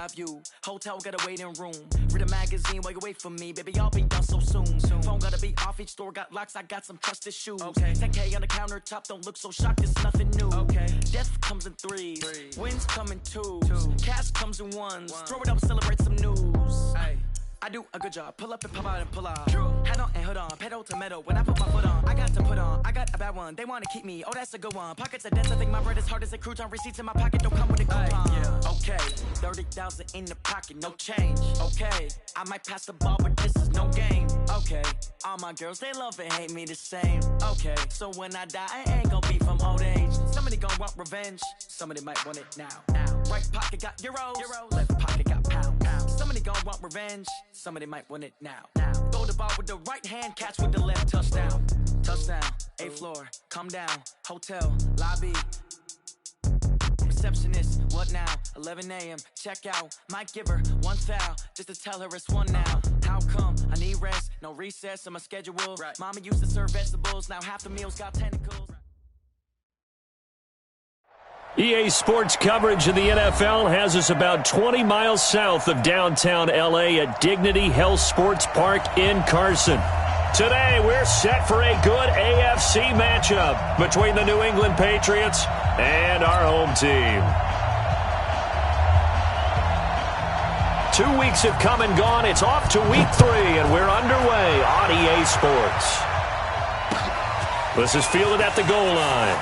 eye view. Hotel got a waiting room. Read a magazine while you wait for me. Baby, I'll be done so soon. Phone gotta be off, each store got locks. I got some trusted shoes. 10K on the countertop, don't look so shocked, it's nothing new. Death comes in threes. Wins come in twos. Cash comes in ones. Throw it up, celebrate some news. I do a good job. Pull up and pop out and pull out. Head on and hood on. Pedal to metal. When I put my foot on, I got to put on. I got a bad one. They want to keep me. Oh, that's a good one. Pockets are dense. I think my bread is hard as a crouton. Receipts in my pocket don't come with a coupon. Okay, 30,000 in the pocket, no change. Okay, I might pass the ball, but this is no game. Okay, all my girls, they love and hate me the same. Okay, so when I die, I ain't gonna be from old age. Somebody gonna want revenge. Somebody might want it now. Right pocket got euros. Left pocket got pounds. Somebody gonna want revenge. Somebody might want it now. Throw the ball with the right hand, catch with the left. Touchdown. Touchdown. 8th floor. Come down. Hotel. Lobby. Receptionist. What now? 11 a.m. Check out. Might give her one foul just to tell her it's one now. How come? I need rest. No recess in my schedule. Mama used to serve vegetables. Now half the meals got tentacles. EA Sports coverage of the NFL has us about 20 miles south of downtown L.A. at Dignity Health Sports Park in Carson. Today, we're set for a good AFC matchup between the New England Patriots and our home team. 2 weeks have come and gone. It's off to week 3, and we're underway on EA Sports. This is fielded at the goal line.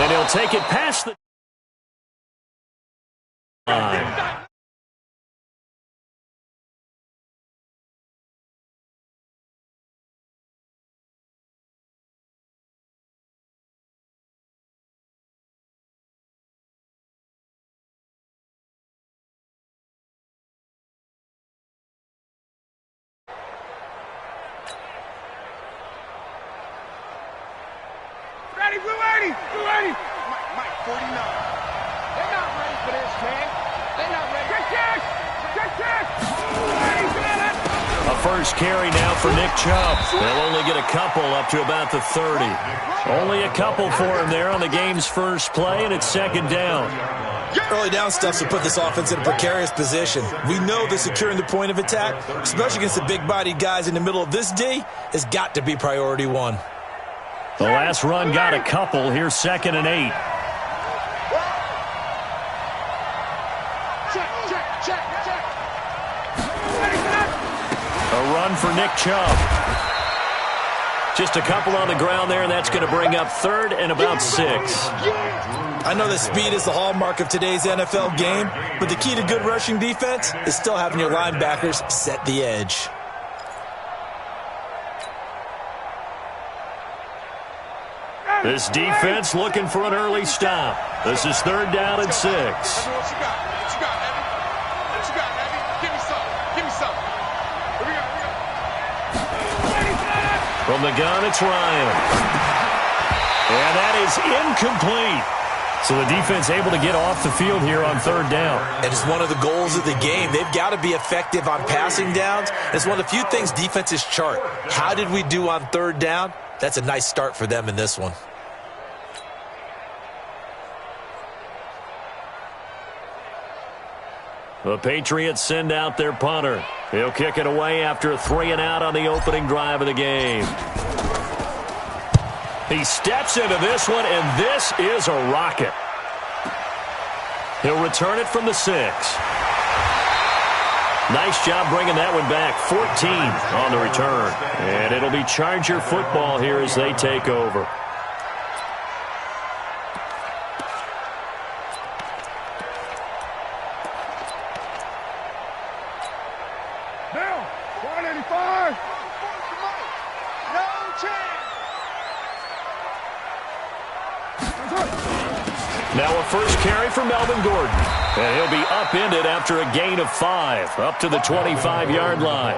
And he'll take it past the line. Blue 80! Mike 49. They're not ready for this, man. They're not ready. Check! A first carry now for Nick Chubb. They'll only get a couple up to about the 30. Only a couple for him there on the game's first play, and it's second down. Early down stuff will put this offense in a precarious position. We know that securing the point of attack, especially against the big-bodied guys in the middle of this D, has got to be priority one. The last run got a couple. Here's 2nd and 8. Check. A run for Nick Chubb. Just a couple on the ground there, and that's going to bring up 3rd and about 6. I know that speed is the hallmark of today's NFL game, but the key to good rushing defense is still having your linebackers set the edge. This defense looking for an early stop. This is 3rd down and 6. What you got, Eddie? What you got, Eddie? Give me some. Here we go. From the gun, it's Ryan. And that is incomplete. So the defense able to get off the field here on 3rd down. It is one of the goals of the game. They've got to be effective on passing downs. It's one of the few things defenses chart. How did we do on 3rd down? That's a nice start for them in this one. The Patriots send out their punter. He'll kick it away after a 3-and-out on the opening drive of the game. He steps into this one, and this is a rocket. He'll return it from the 6. Nice job bringing that one back. 14 on the return. And it'll be Charger football here as they take over. Now, 185. No chance. Now a first carry for Melvin Gordon. And he'll be upended after a gain of 5, up to the 25-yard line.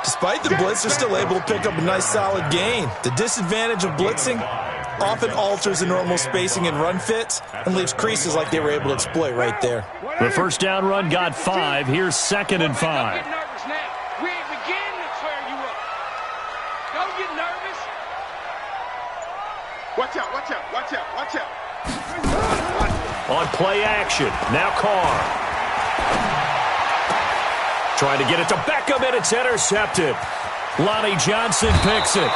Despite the blitz, they're still able to pick up a nice solid gain. The disadvantage of blitzing often alters the normal spacing and run fits and leaves creases like they were able to exploit right there. The first down run got 5. Here's 2nd and 5. We ain't beginning to tear you up. Don't get nervous. Watch out. on play action. Now Carr. Trying to get it to Beckham, and it's intercepted. Lonnie Johnson picks it.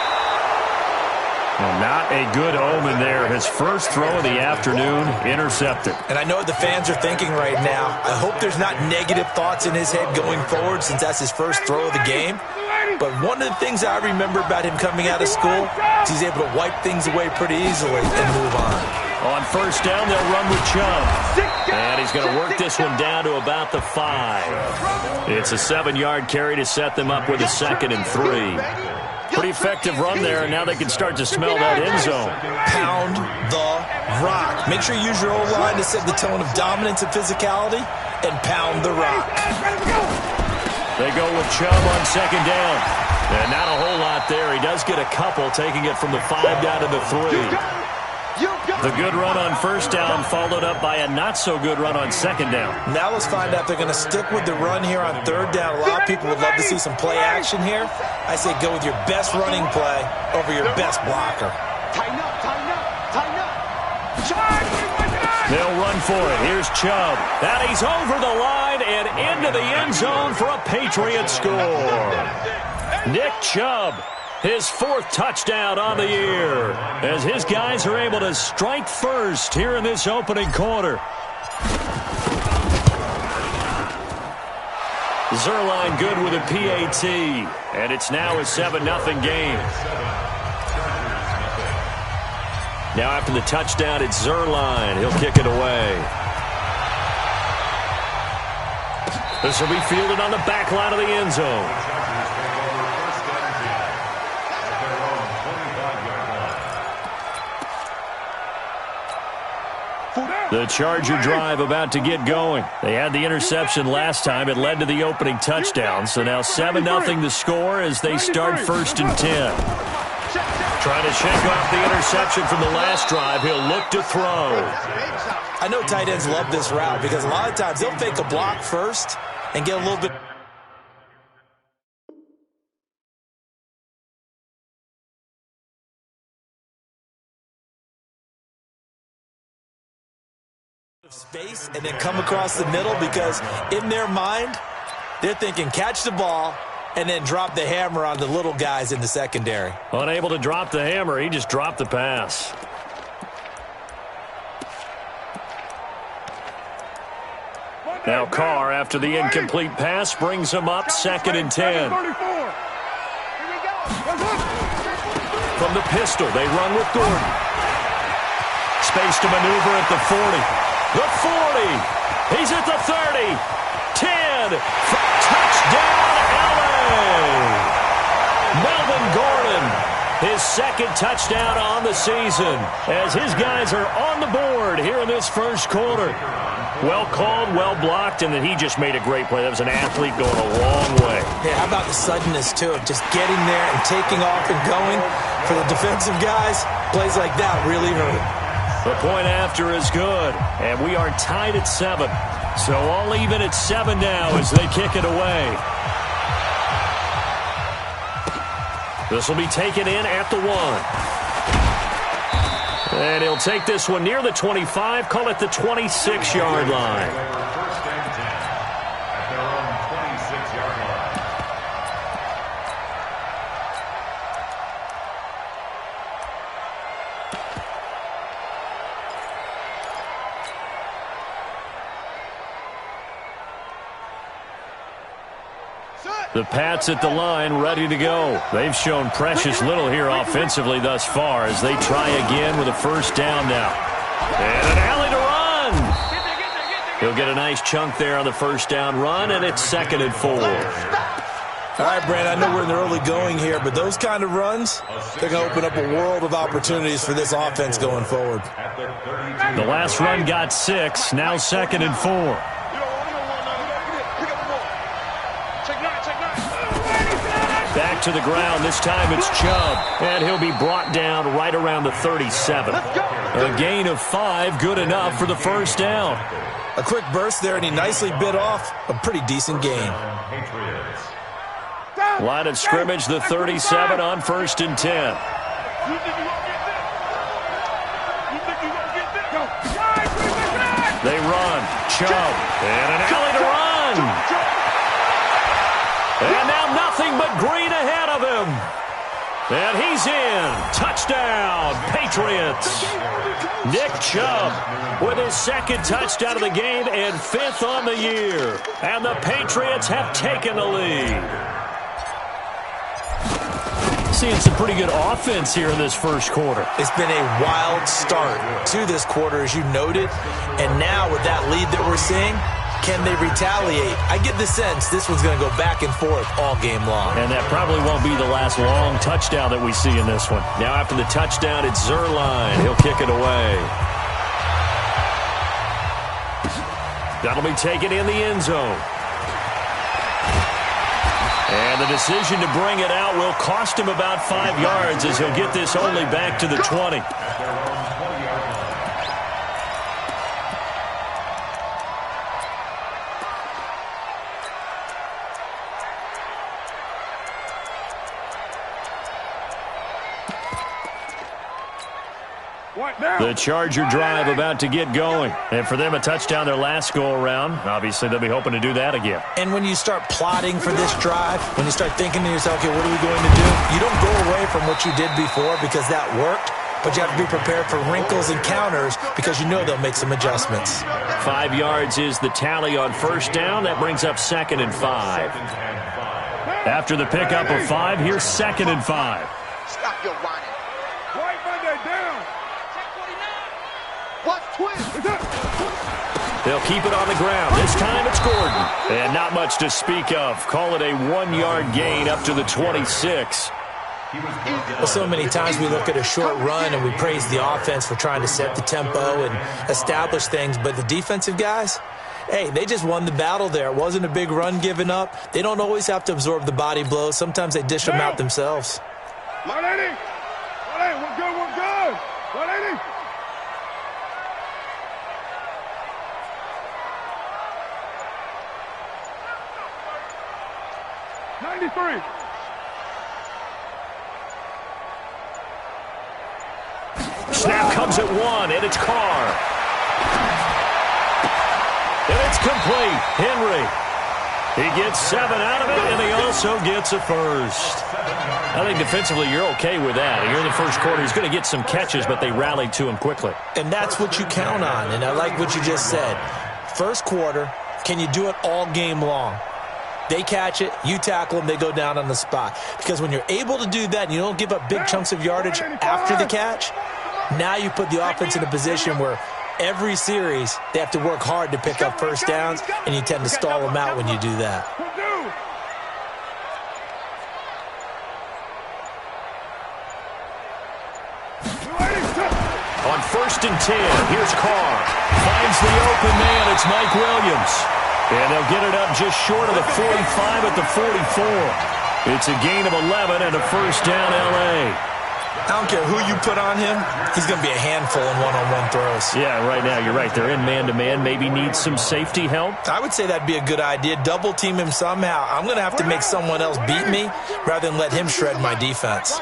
Well, not a good omen there. His first throw of the afternoon, intercepted. And I know what the fans are thinking right now. I hope there's not negative thoughts in his head going forward since that's his first throw of the game. But one of the things I remember about him coming out of school is he's able to wipe things away pretty easily and move on. On first down, they'll run with Chubb. And he's going to work this one down to about the 5. It's a 7-yard carry to set them up with a 2nd and 3. Pretty effective run there, and now they can start to smell that end zone. Pound the rock. Make sure you use your O-line to set the tone of dominance and physicality, and pound the rock. They go with Chubb on 2nd down. And not a whole lot there. He does get a couple, taking it from the 5 down to the 3. The good run on first down followed up by a not-so-good run on 2nd down. Now let's find out if they're going to stick with the run here on 3rd down. A lot of people would love to see some play action here. I say go with your best running play over your best blocker. Tighten up, tighten up, tighten up. Charge! They'll run for it. Here's Chubb. And he's over the line and into the end zone for a Patriot score. Nick Chubb, his 4th touchdown on the year, as his guys are able to strike first here in this opening quarter. Zerline good with a PAT, and it's now a 7-0 game. Now after the touchdown, it's Zerline. He'll kick it away. This will be fielded on the back line of the end zone. The Charger drive about to get going. They had the interception last time. It led to the opening touchdown. So now 7-0 the score as they start 1st and 10. Trying to shake off the interception from the last drive. He'll look to throw. I know tight ends love this route because a lot of times they'll fake a block first and get a little bit of space and then come across the middle because in their mind, they're thinking catch the ball and then drop the hammer on the little guys in the secondary. Unable to drop the hammer, he just dropped the pass. Now Carr, after the incomplete pass, brings him up 2nd and 10. From the pistol, they run with Gordon. Space to maneuver at the 40. The 40. He's at the 30. 10. Touchdown, L.A. Melvin Gordon, his 2nd touchdown on the season as his guys are on the board here in this first quarter. Well called, well blocked, and then he just made a great play. That was an athlete going a long way. Yeah, how about the suddenness, too, of just getting there and taking off and going? For the defensive guys, plays like that really hurt. The point after is good, and we are tied at 7. So all even at 7 now as they kick it away. This will be taken in at the 1. And he'll take this one near the 25, call it the 26-yard line. The Pats at the line, ready to go. They've shown precious little here offensively thus far as they try again with a first down now. And an alley to run. He'll get a nice chunk there on the first down run, and it's 2nd and 4. All right, Brand, I know we're in the early going here, but those kind of runs, they're going to open up a world of opportunities for this offense going forward. The last run got 6, now 2nd and 4. Back to the ground. This time it's Chubb. And he'll be brought down right around the 37. A gain of 5, good enough for the first down. A quick burst there, and he nicely bit off a pretty decent gain. Line of scrimmage, the 37 on 1st and 10. They run. Chubb. And an alley to run. And now nothing but green ahead of him. And he's in. Touchdown, Patriots. Nick Chubb with his second touchdown of the game and 5th on the year. And the Patriots have taken the lead. Seeing some pretty good offense here in this first quarter. It's been a wild start to this quarter, as you noted. And now with that lead that we're seeing, can they retaliate? I get the sense this one's going to go back and forth all game long. And that probably won't be the last long touchdown that we see in this one. Now after the touchdown, it's Zerline. He'll kick it away. That'll be taken in the end zone. And the decision to bring it out will cost him about 5 yards as he'll get this only back to the 20. The Charger drive about to get going. And for them, a touchdown their last go-around. Obviously, they'll be hoping to do that again. And when you start plotting for this drive, when you start thinking to yourself, okay, what are we going to do? You don't go away from what you did before because that worked, but you have to be prepared for wrinkles and counters because you know they'll make some adjustments. 5 yards is the tally on first down. That brings up 2nd and 5. After the pickup of 5, here's 2nd and 5. Stop your whining. Right Monday down. They'll keep it on the ground. This time it's Gordon. And not much to speak of. Call it a 1-yard gain up to the 26. Well, so many times we look at a short run and we praise the offense for trying to set the tempo and establish things. But the defensive guys, hey, they just won the battle there. It wasn't a big run given up. They don't always have to absorb the body blows. Sometimes they dish them out themselves. 180. 180. We're good. We're good. 180. 93. Snap comes at 1, and it's Carr. And it's complete. Henry. He gets 7 out of it, and he also gets a first. I think defensively you're okay with that. Here in the first quarter, he's going to get some catches, but they rallied to him quickly. And that's what you count on, and I like what you just said. First quarter, can you do it all game long? They catch it, you tackle them, they go down on the spot. Because when you're able to do that and you don't give up big chunks of yardage after the catch, now you put the offense in a position where every series they have to work hard to pick up first downs, and you tend to stall them out when you do that. On 1st and 10, here's Carr. Finds the open man, it's Mike Williams. And they'll get it up just short of the 45 at the 44. It's a gain of 11 and a first down L.A. I don't care who you put on him, he's going to be a handful in one-on-one throws. Yeah, right now, you're right. They're in man-to-man. Maybe needs some safety help. I would say that'd be a good idea. Double team him somehow. I'm going to have to make someone else beat me rather than let him shred my defense.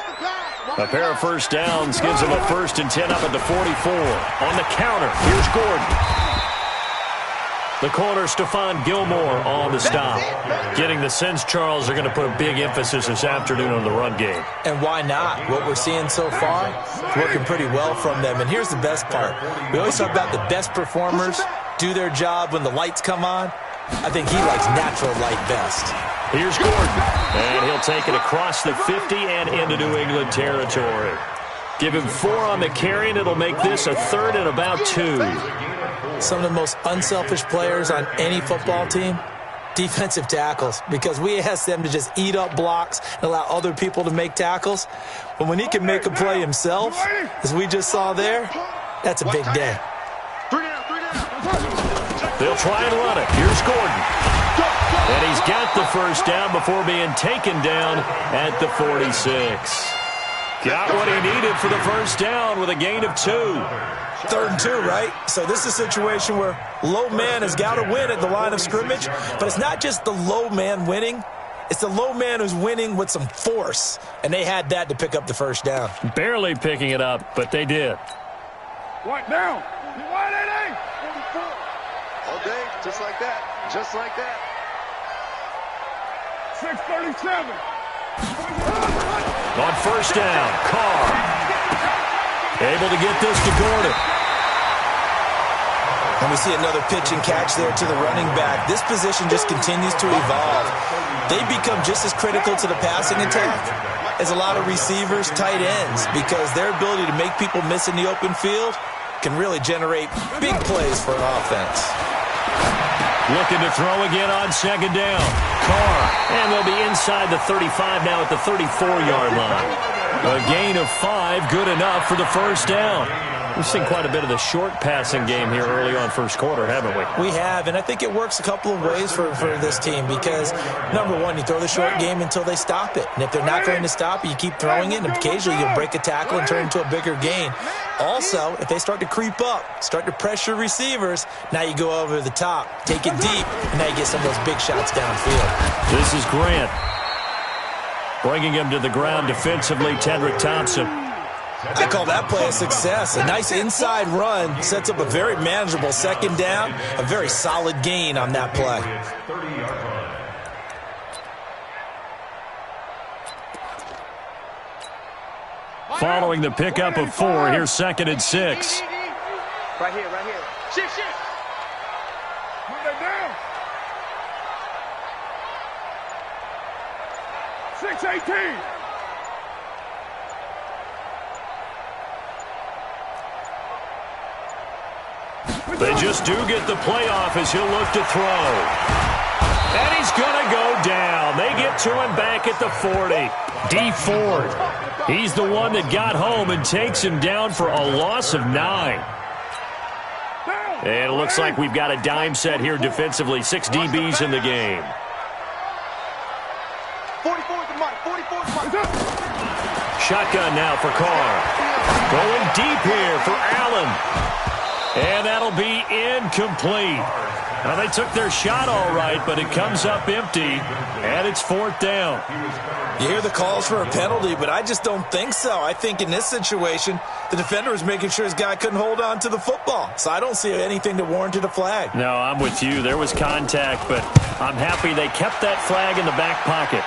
A pair of first downs gives him a 1st and 10 up at the 44. On the counter, here's Gordon. The corner, Stephon Gilmore on the stop. Getting the sense, Charles, are going to put a big emphasis this afternoon on the run game. And why not? What we're seeing so far is working pretty well from them. And here's the best part. We always talk about the best performers do their job when the lights come on. I think he likes natural light best. Here's Gordon. And he'll take it across the 50 and into New England territory. Give him 4 on the carry, and it'll make this a 3rd and about 2. Some of the most unselfish players on any football team, defensive tackles, because we ask them to just eat up blocks and allow other people to make tackles. But when he can make a play himself, as we just saw there, that's a big day. They'll try and run it. Here's Gordon. And he's got the first down before being taken down at the 46. Got what he needed for the first down with a gain of 2. 3rd and 2, right? So this is a situation where low man has got to win at the line of scrimmage, but it's not just the low man winning. It's the low man who's winning with some force, and they had that to pick up the first down. Barely picking it up, but they did. What down? 180. day, just like that. Just like that. 6:37. On first down, Carr. Able to get this to Gordon. And we see another pitch and catch there to the running back. This position just continues to evolve. They become just as critical to the passing attack as a lot of receivers, tight ends, because their ability to make people miss in the open field can really generate big plays for an offense. Looking to throw again on second down. Carr. And they'll be inside the 35 now at the 34-yard line. A gain of 5, good enough for the first down. We've seen quite a bit of the short passing game here early on first quarter, haven't we? We have, and I think it works a couple of ways for this team because, number one, you throw the short game until they stop it. And if they're not going to stop it, you keep throwing it, and occasionally you'll break a tackle and turn it into a bigger gain. Also, if they start to creep up, start to pressure receivers, now you go over the top, take it deep, and now you get some of those big shots downfield. This is Grant. Bringing him to the ground defensively, Tedrick Thompson. I call that play a success. A nice inside run sets up a very manageable second down, a very solid gain on that play. Following the pickup of 4, here's 2nd and 6. Right here, right here. Shift. Move that down. 6:18. They just do get the playoff as he'll look to throw. And he's going to go down. They get to him back at the 40. D. Ford. He's the one that got home and takes him down for a loss of 9. And it looks like we've got a dime set here defensively. 6 DBs in the game. 44 at the mark. 44 at the mark. Shotgun now for Carr. Going deep here for Allen. And that'll be incomplete. Now, they took their shot all right, but it comes up empty, and it's 4th down. You hear the calls for a penalty, but I just don't think so. I think in this situation, the defender was making sure his guy couldn't hold on to the football. So I don't see anything that warranted a flag. No, I'm with you. There was contact, but I'm happy they kept that flag in the back pocket.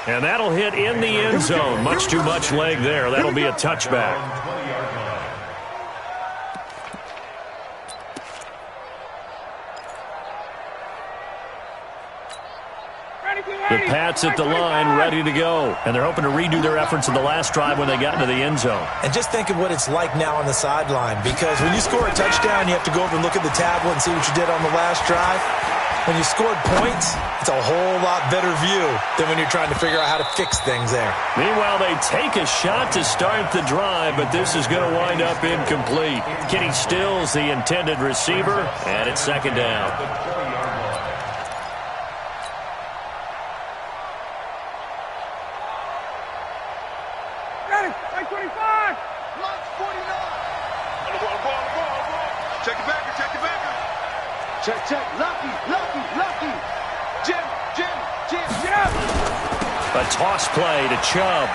And that'll hit in the end zone. Much too much leg there. That'll be a touchback. The Pats at the line, ready to go. And they're hoping to redo their efforts in the last drive when they got into the end zone. And just think of what it's like now on the sideline, because when you score a touchdown, you have to go over and look at the tablet and see what you did on the last drive. When you scored points, it's a whole lot better view than when you're trying to figure out how to fix things there. Meanwhile, they take a shot to start the drive, but this is going to wind up incomplete. Kenny Stills, the intended receiver, and it's 2nd down. Got it. 25. Lunch 49. Ball. Check the backer. Check. Lucky. Jim. A toss play to Chubb.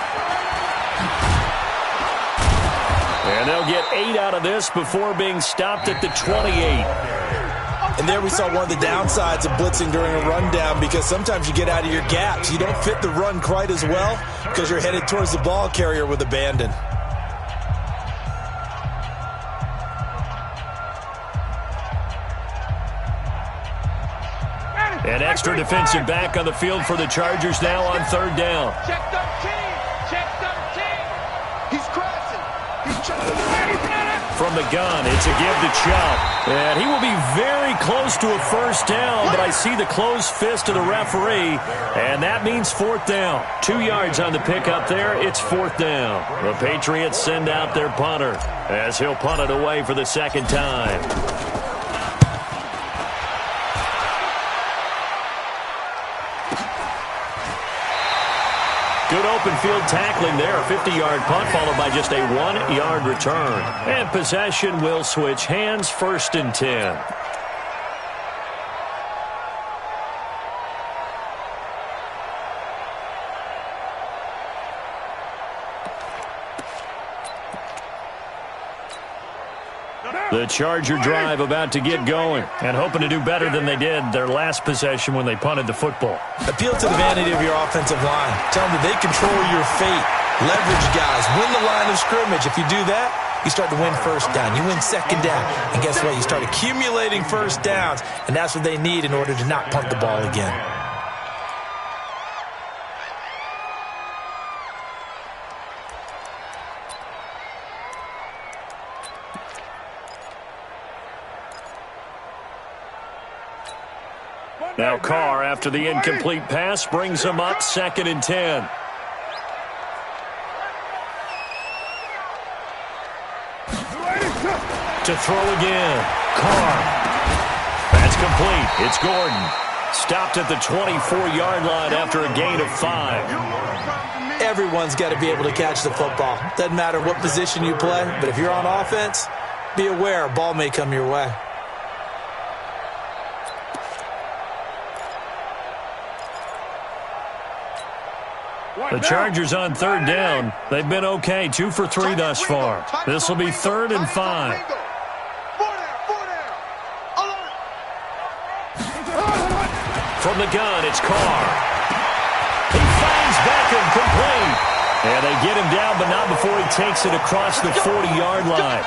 And they'll get 8 out of this before being stopped at the 28. And there we saw one of the downsides of blitzing during a rundown, because sometimes you get out of your gaps. You don't fit the run quite as well because you're headed towards the ball carrier with abandon. An extra defensive back on the field for the Chargers now on 3rd down. Check 13. He's crashing. He's trying. From the gun, it's a give to Chubb. And he will be very close to a first down, but I see the closed fist of the referee, and that means 4th down. 2 yards on the pickup there. It's 4th down. The Patriots send out their punter as he'll punt it away for the 2nd time. Good open field tackling there. A 50-yard punt followed by just a 1-yard return. And possession will switch hands, 1st and 10. The Charger drive about to get going and hoping to do better than they did their last possession when they punted the football. Appeal to the vanity of your offensive line. Tell them that they control your fate. Leverage guys. Win the line of scrimmage. If you do that, you start to win first down. You win second down. And guess what? You start accumulating first downs, and that's what they need in order to not punt the ball again. Now Carr, after the incomplete pass, brings them up 2nd and 10. To throw again. Carr. That's complete. It's Gordon. Stopped at the 24-yard line after a gain of 5. Everyone's got to be able to catch the football. Doesn't matter what position you play, but if you're on offense, be aware a ball may come your way. The Chargers on 3rd down. They've been okay, 2 for 3 thus far. This will be 3rd and 5. From the gun, it's Carr. He finds Beckham complete. And they get him down, but not before he takes it across the 40-yard line.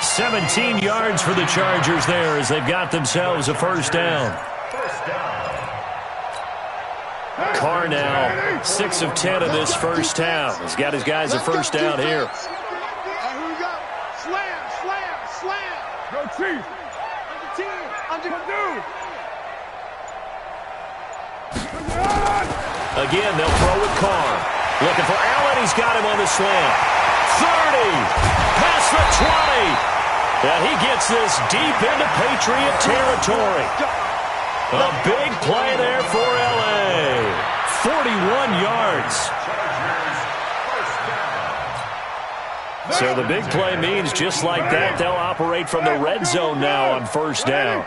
17 yards for the Chargers there as they've got themselves a first down. Carr now 6 of 10 in this first half. He's got his guys a first down here. Slam, slam, slam. Go Chief. Again, they'll throw with Carr. Looking for Allen. He's got him on the slant. 30. Past the 20. And he gets this deep into Patriot territory. A big play there for L.A. 41 yards. So the big play means just like that, they'll operate from the red zone now on first down.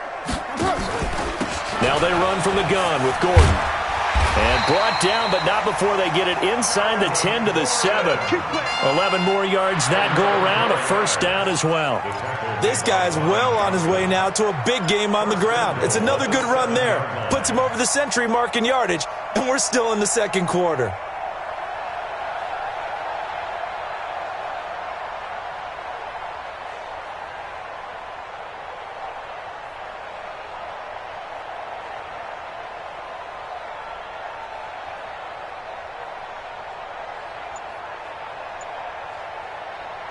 Now they run from the gun with Gordon. And brought down, but not before they get it inside the 10 to the 7. 11 more yards that go around, a first down as well. This guy's well on his way now to a big game on the ground. It's another good run there. Puts him over the century mark in yardage, and we're still in the second quarter.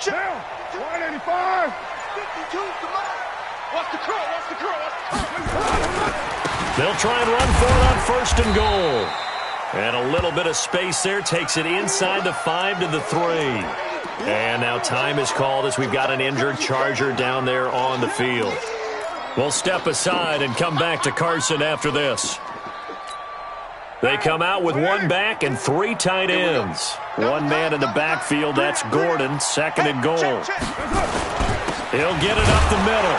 Down. 185. 52. Come on. What's the curl? They'll try and run for it on 1st and goal. And a little bit of space there takes it inside the 5 to the 3. And now time is called as we've got an injured Charger down there on the field. We'll step aside and come back to Carson after this. They come out with 1 back and 3 tight ends. 1 man in the backfield, that's Gordon, 2nd and goal. He'll get it up the middle.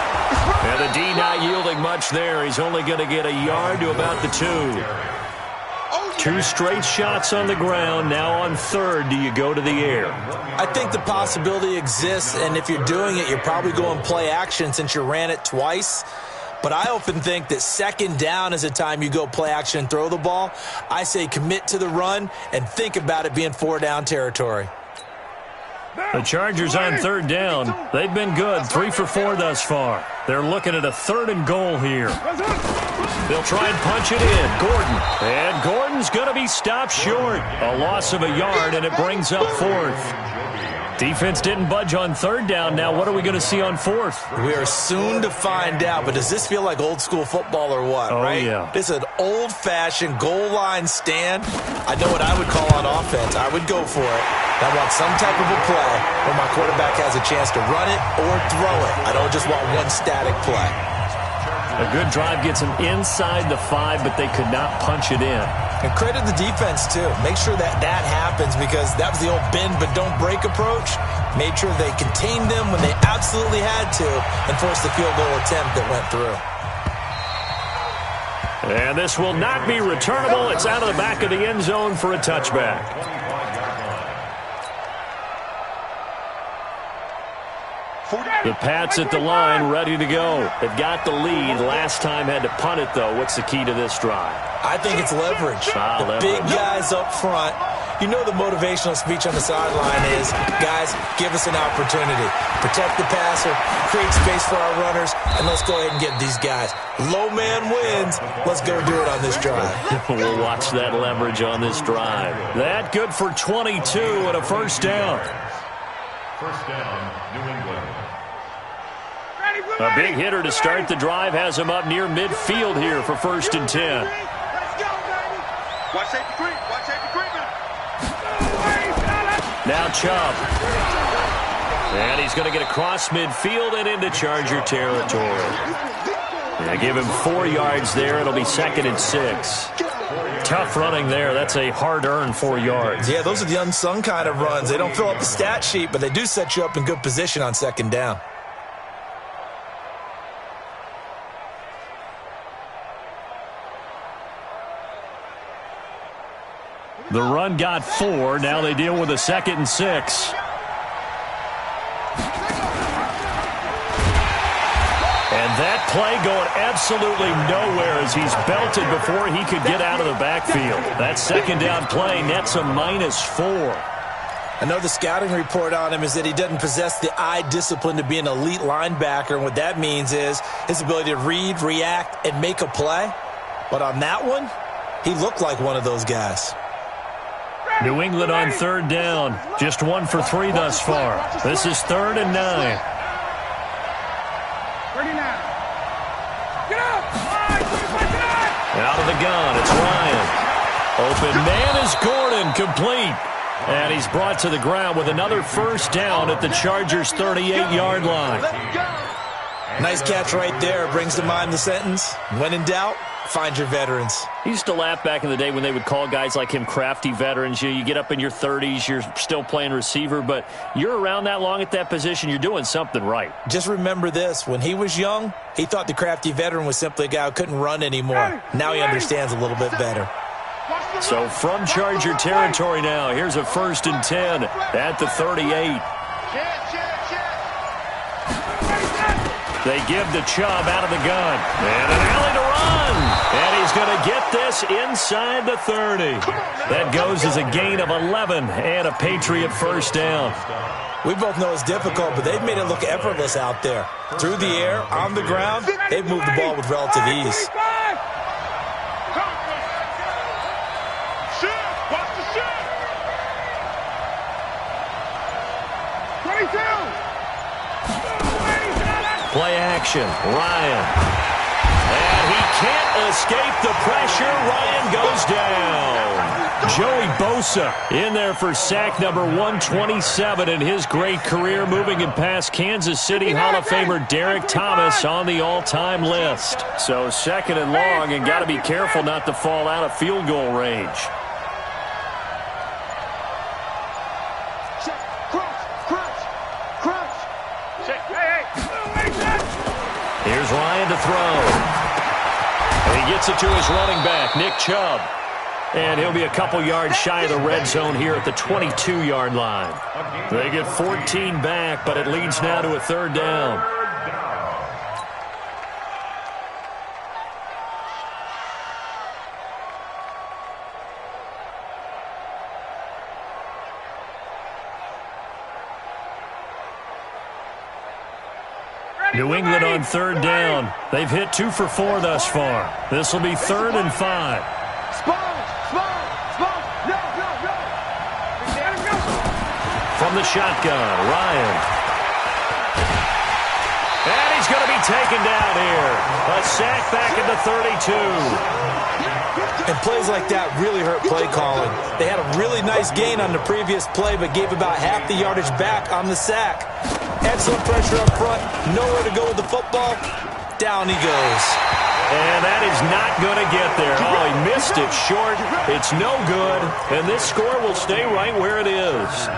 And the D not yielding much there. He's only going to get a yard to about the 2. 2 straight shots on the ground. Now on 3rd, do you go to the air? I think the possibility exists, and if you're doing it, you're probably going play action since you ran it twice. But I often think that 2nd down is a time you go play action and throw the ball. I say commit to the run and think about it being 4-down territory. The Chargers on 3rd down. They've been good, 3 for 4 thus far. They're looking at a 3rd and goal here. They'll try and punch it in. Gordon. And Gordon's going to be stopped short. A loss of a yard, and it brings up 4th. Defense didn't budge on 3rd down. Now what are we going to see on 4th? We are soon to find out, but does this feel like old school football or what, right? Yeah. This is an old-fashioned goal line stand. I know what I would call on offense. I would go for it. I want some type of a play where my quarterback has a chance to run it or throw it. I don't just want one static play. A good drive gets them inside the 5, but they could not punch it in. And credit the defense, too. Make sure that happens because that was the old bend but don't break approach. Made sure they contained them when they absolutely had to and forced the field goal attempt that went through. And this will not be returnable. It's out of the back of the end zone for a touchback. The Pats at the line, ready to go. They've got the lead. Last time had to punt it, though. What's the key to this drive? I think it's leverage. The big guys up front. You know the motivational speech on the sideline is, guys, give us an opportunity. Protect the passer, create space for our runners, and let's go ahead and get these guys. Low man wins. Let's go do it on this drive. We'll watch that leverage on this drive. That good for 22 and a first down. First down, New England. A big hitter to start the drive has him up near midfield here for 1st and 10. Let's go, baby. Watch safety creep. Watch safety creep. Now Chubb. And he's going to get across midfield and into Charger territory. They give him 4 yards there. It'll be 2nd and 6. Tough running there. That's a hard-earned 4 yards. Yeah, those are the unsung kind of runs. They don't fill up the stat sheet, but they do set you up in good position on 2nd down. The run got 4. Now they deal with a 2nd and 6. And that play going absolutely nowhere as he's belted before he could get out of the backfield. That 2nd down play nets a -4. I know the scouting report on him is that he doesn't possess the eye discipline to be an elite linebacker, and what that means is his ability to read, react, and make a play. But on that one, he looked like one of those guys. New England on 3rd down. Just 1 for 3 thus far. This is 3rd and 9. 39. Get up! Out of the gun, it's Ryan. Open man is Gordon, complete. And he's brought to the ground with another first down at the Chargers' 38-yard line. Nice catch right there. Brings to mind the sentence, when in doubt, find your veterans. He used to laugh back in the day when they would call guys like him crafty veterans. You get up in your 30s, you're still playing receiver, but you're around that long at that position, you're doing something right. Just remember this. When he was young, he thought the crafty veteran was simply a guy who couldn't run anymore. Now he understands a little bit better. So from Charger territory now, here's a 1st and 10 at the 38. They give the Chubb out of the gun. And an alley to run. And he's going to get this inside the 30. That goes as a gain of 11 and a Patriot first down. We both know it's difficult, but they've made it look effortless out there. Through the air, on the ground, they've moved the ball with relative ease. Play action, Ryan. And he can't escape the pressure. Ryan goes down. Joey Bosa in there for sack number 127 in his great career, moving him past Kansas City Hall of Famer Derek Thomas on the all-time list. So 2nd and long, and got to be careful not to fall out of field goal range. Here's Ryan to throw. And he gets it to his running back, Nick Chubb. And he'll be a couple yards shy of the red zone here at the 22-yard line. They get 14 back, but it leads now to a 3rd down. New England on 3rd down. They've hit 2 for 4 thus far. This will be 3rd and 5. From the shotgun, Ryan. And he's going to be taken down here. A sack back at the 32. And plays like that really hurt play calling. They had a really nice gain on the previous play, but gave about half the yardage back on the sack. Excellent pressure up front. Nowhere to go with the football. Down he goes. And that is not going to get there. Oh, he missed it short. It's no good. And this score will stay right where it is.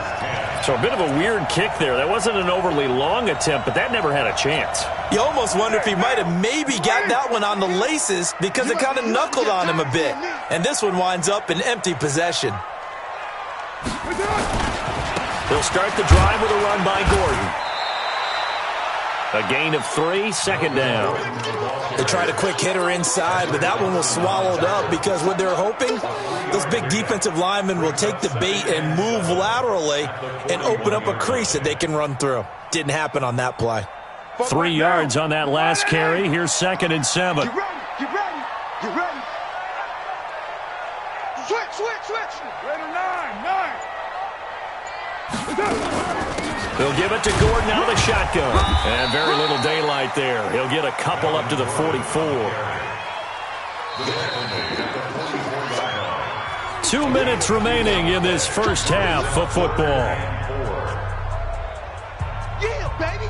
So a bit of a weird kick there. That wasn't an overly long attempt, but that never had a chance. You almost wonder if he might have maybe got that one on the laces because it kind of knuckled on him a bit. And this one winds up in empty possession. He'll start the drive with a run by Gordon. A gain of 3, second down. They tried a quick hitter inside, but that one was swallowed up because what they're hoping, those big defensive linemen will take the bait and move laterally and open up a crease that they can run through. Didn't happen on that play. 3 yards on that last carry. Here's 2nd and 7. Get ready. Get ready. Get ready. Switch. Raider 9. He'll give it to Gordon out of the shotgun. And very little daylight there. He'll get a couple up to the 44. 2 minutes remaining in this first half of football. Yeah, baby.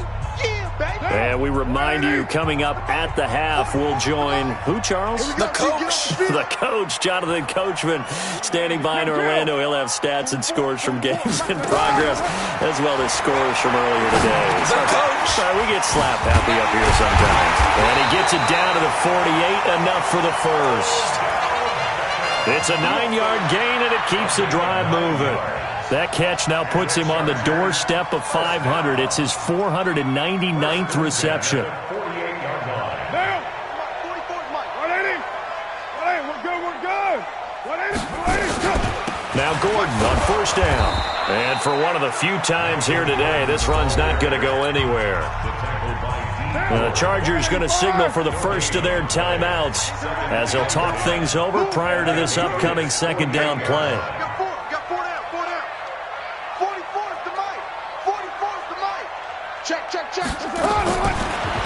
And we remind you, coming up at the half, we'll join who, Charles? The coach. The coach, Jonathan Coachman, standing by in Orlando. He'll have stats and scores from games in progress, as well as scores from earlier today. The coach. Sorry, we get slap happy up here sometimes. And he gets it down to the 48, enough for the first. It's a 9-yard gain, and it keeps the drive moving. That catch now puts him on the doorstep of 500. It's his 499th reception. Now Gordon on first down. And for one of the few times here today, this run's not going to go anywhere. The Chargers going to signal for the first of their timeouts as they'll talk things over prior to this upcoming second down play.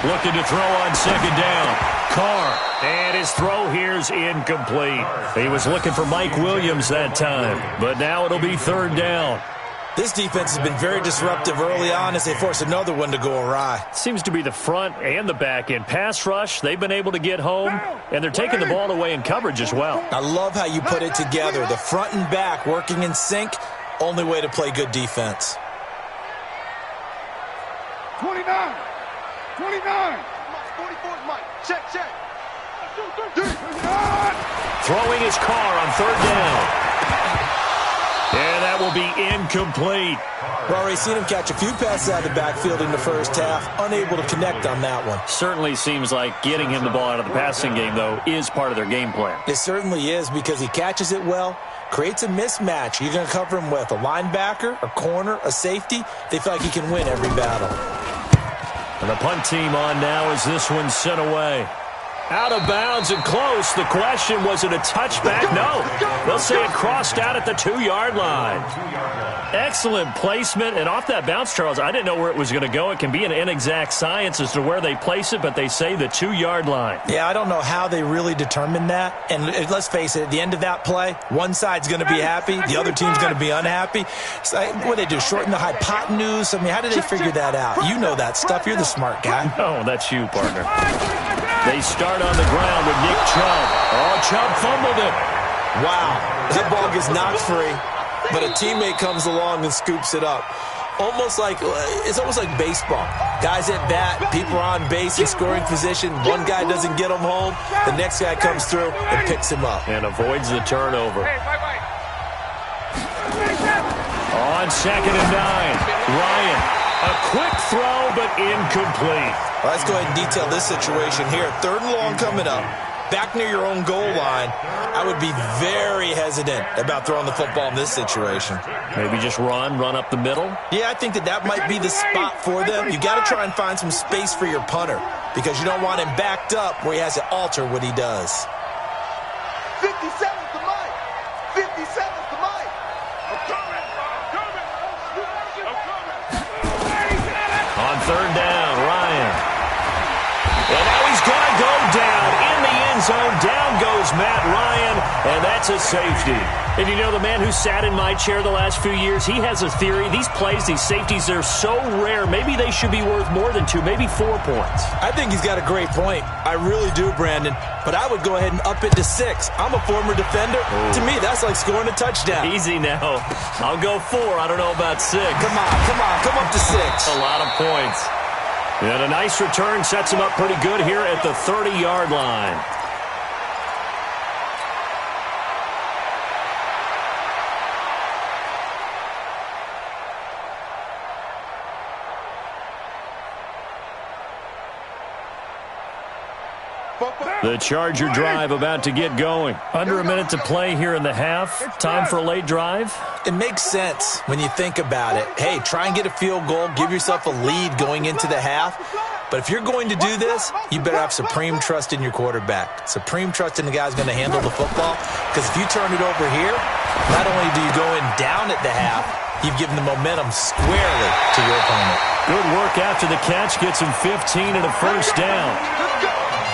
Looking to throw on second down. Carr. And his throw here's incomplete. He was looking for Mike Williams that time. But now it'll be third down. This defense has been very disruptive early on as they force another one to go awry. Seems to be the front and the back end. Pass rush, they've been able to get home, and they're taking the ball away in coverage as well. I love how you put it together. The front and back working in sync, only way to play good defense. 29. 44 Mike. Check. Throwing his Carr on third down. And that will be incomplete. We've already seen him catch a few passes out of the backfield in the first half, unable to connect on that one. Certainly seems like getting him the ball out of the passing game, though, is part of their game plan. It certainly is because he catches it well, creates a mismatch. You're going to cover him with a linebacker, a corner, a safety. They feel like he can win every battle. And the punt team on now as this one's sent away. Out of bounds and close. The question, was it a touchback? No. They'll say it crossed out at the 2-yard line. Excellent placement. And off that bounce, Charles, I didn't know where it was going to go. It can be an inexact science as to where they place it, but they say the 2-yard line. Yeah, I don't know how they really determined that. And let's face it, at the end of that play, one side's going to be happy, the other team's going to be unhappy. So, what do they do, shorten the hypotenuse? I mean, how did they figure that out? You know that stuff. You're the smart guy. No, that's you, partner. They start on the ground with Nick Chubb. Oh, Chubb fumbled it. Wow, that ball gets knocked free, but a teammate comes along and scoops it up. It's almost like baseball. Guys at bat, people are on base in scoring position. One guy doesn't get him home. The next guy comes through and picks him up. And avoids the turnover. On 2nd and 9, Ryan. A quick throw, but incomplete. Well, let's go ahead and detail this situation here. 3rd and long coming up. Back near your own goal line, I would be very hesitant about throwing the football in this situation. Maybe just run up the middle? Yeah, I think that might be the spot for them. You got to try and find some space for your punter because you don't want him backed up where he has to alter what he does. 57's the mic. 57's the mic. I'm coming. On 3rd down, Ryan. And now he's going to go down in the end zone. Down goes Matt Ryan, and that's a safety. And you know, the man who sat in my chair the last few years, he has a theory. These plays, these safeties, they're so rare. Maybe they should be worth more than 2, maybe 4 points. I think he's got a great point. I really do, Brandon. But I would go ahead and up it to 6. I'm a former defender. Ooh. To me, that's like scoring a touchdown. Easy now. I'll go 4. I don't know about 6. Come up to 6. A lot of points. And a nice return sets him up pretty good here at the 30-yard line. The Charger drive about to get going. Under a minute to play here in the half. Time for a late drive. It makes sense when you think about it. Hey, try and get a field goal. Give yourself a lead going into the half. But if you're going to do this, you better have supreme trust in your quarterback. Supreme trust in the guy's going to handle the football. Because if you turn it over here, not only do you go in down at the half, you've given the momentum squarely to your opponent. Good work after the catch. Gets him 15 and a first down.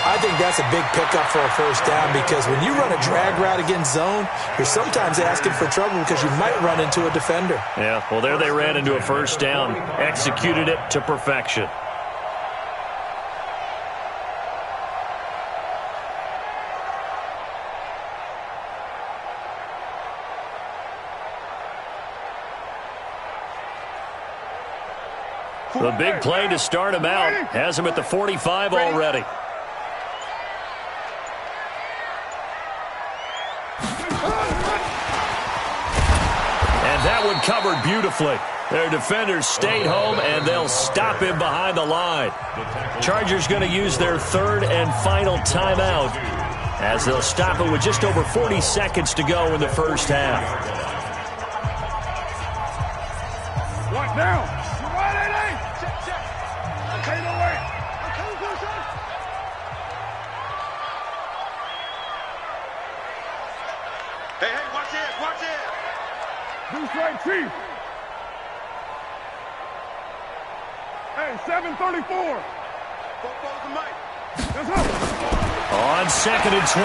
I think that's a big pickup for a first down because when you run a drag route against zone, you're sometimes asking for trouble because you might run into a defender. Yeah, well, there they ran into a first down. Executed it to perfection. The big play to start him out has him at the 45 already. And that one covered beautifully. Their defenders stayed home, and they'll stop him behind the line. Chargers going to use their third and final timeout as they'll stop it with just over 40 seconds to go in the first half. What now? Hey, watch it, watch it. Deuce right, Chief. Hey, 734. Both the mic. That's up. On 2nd and 12,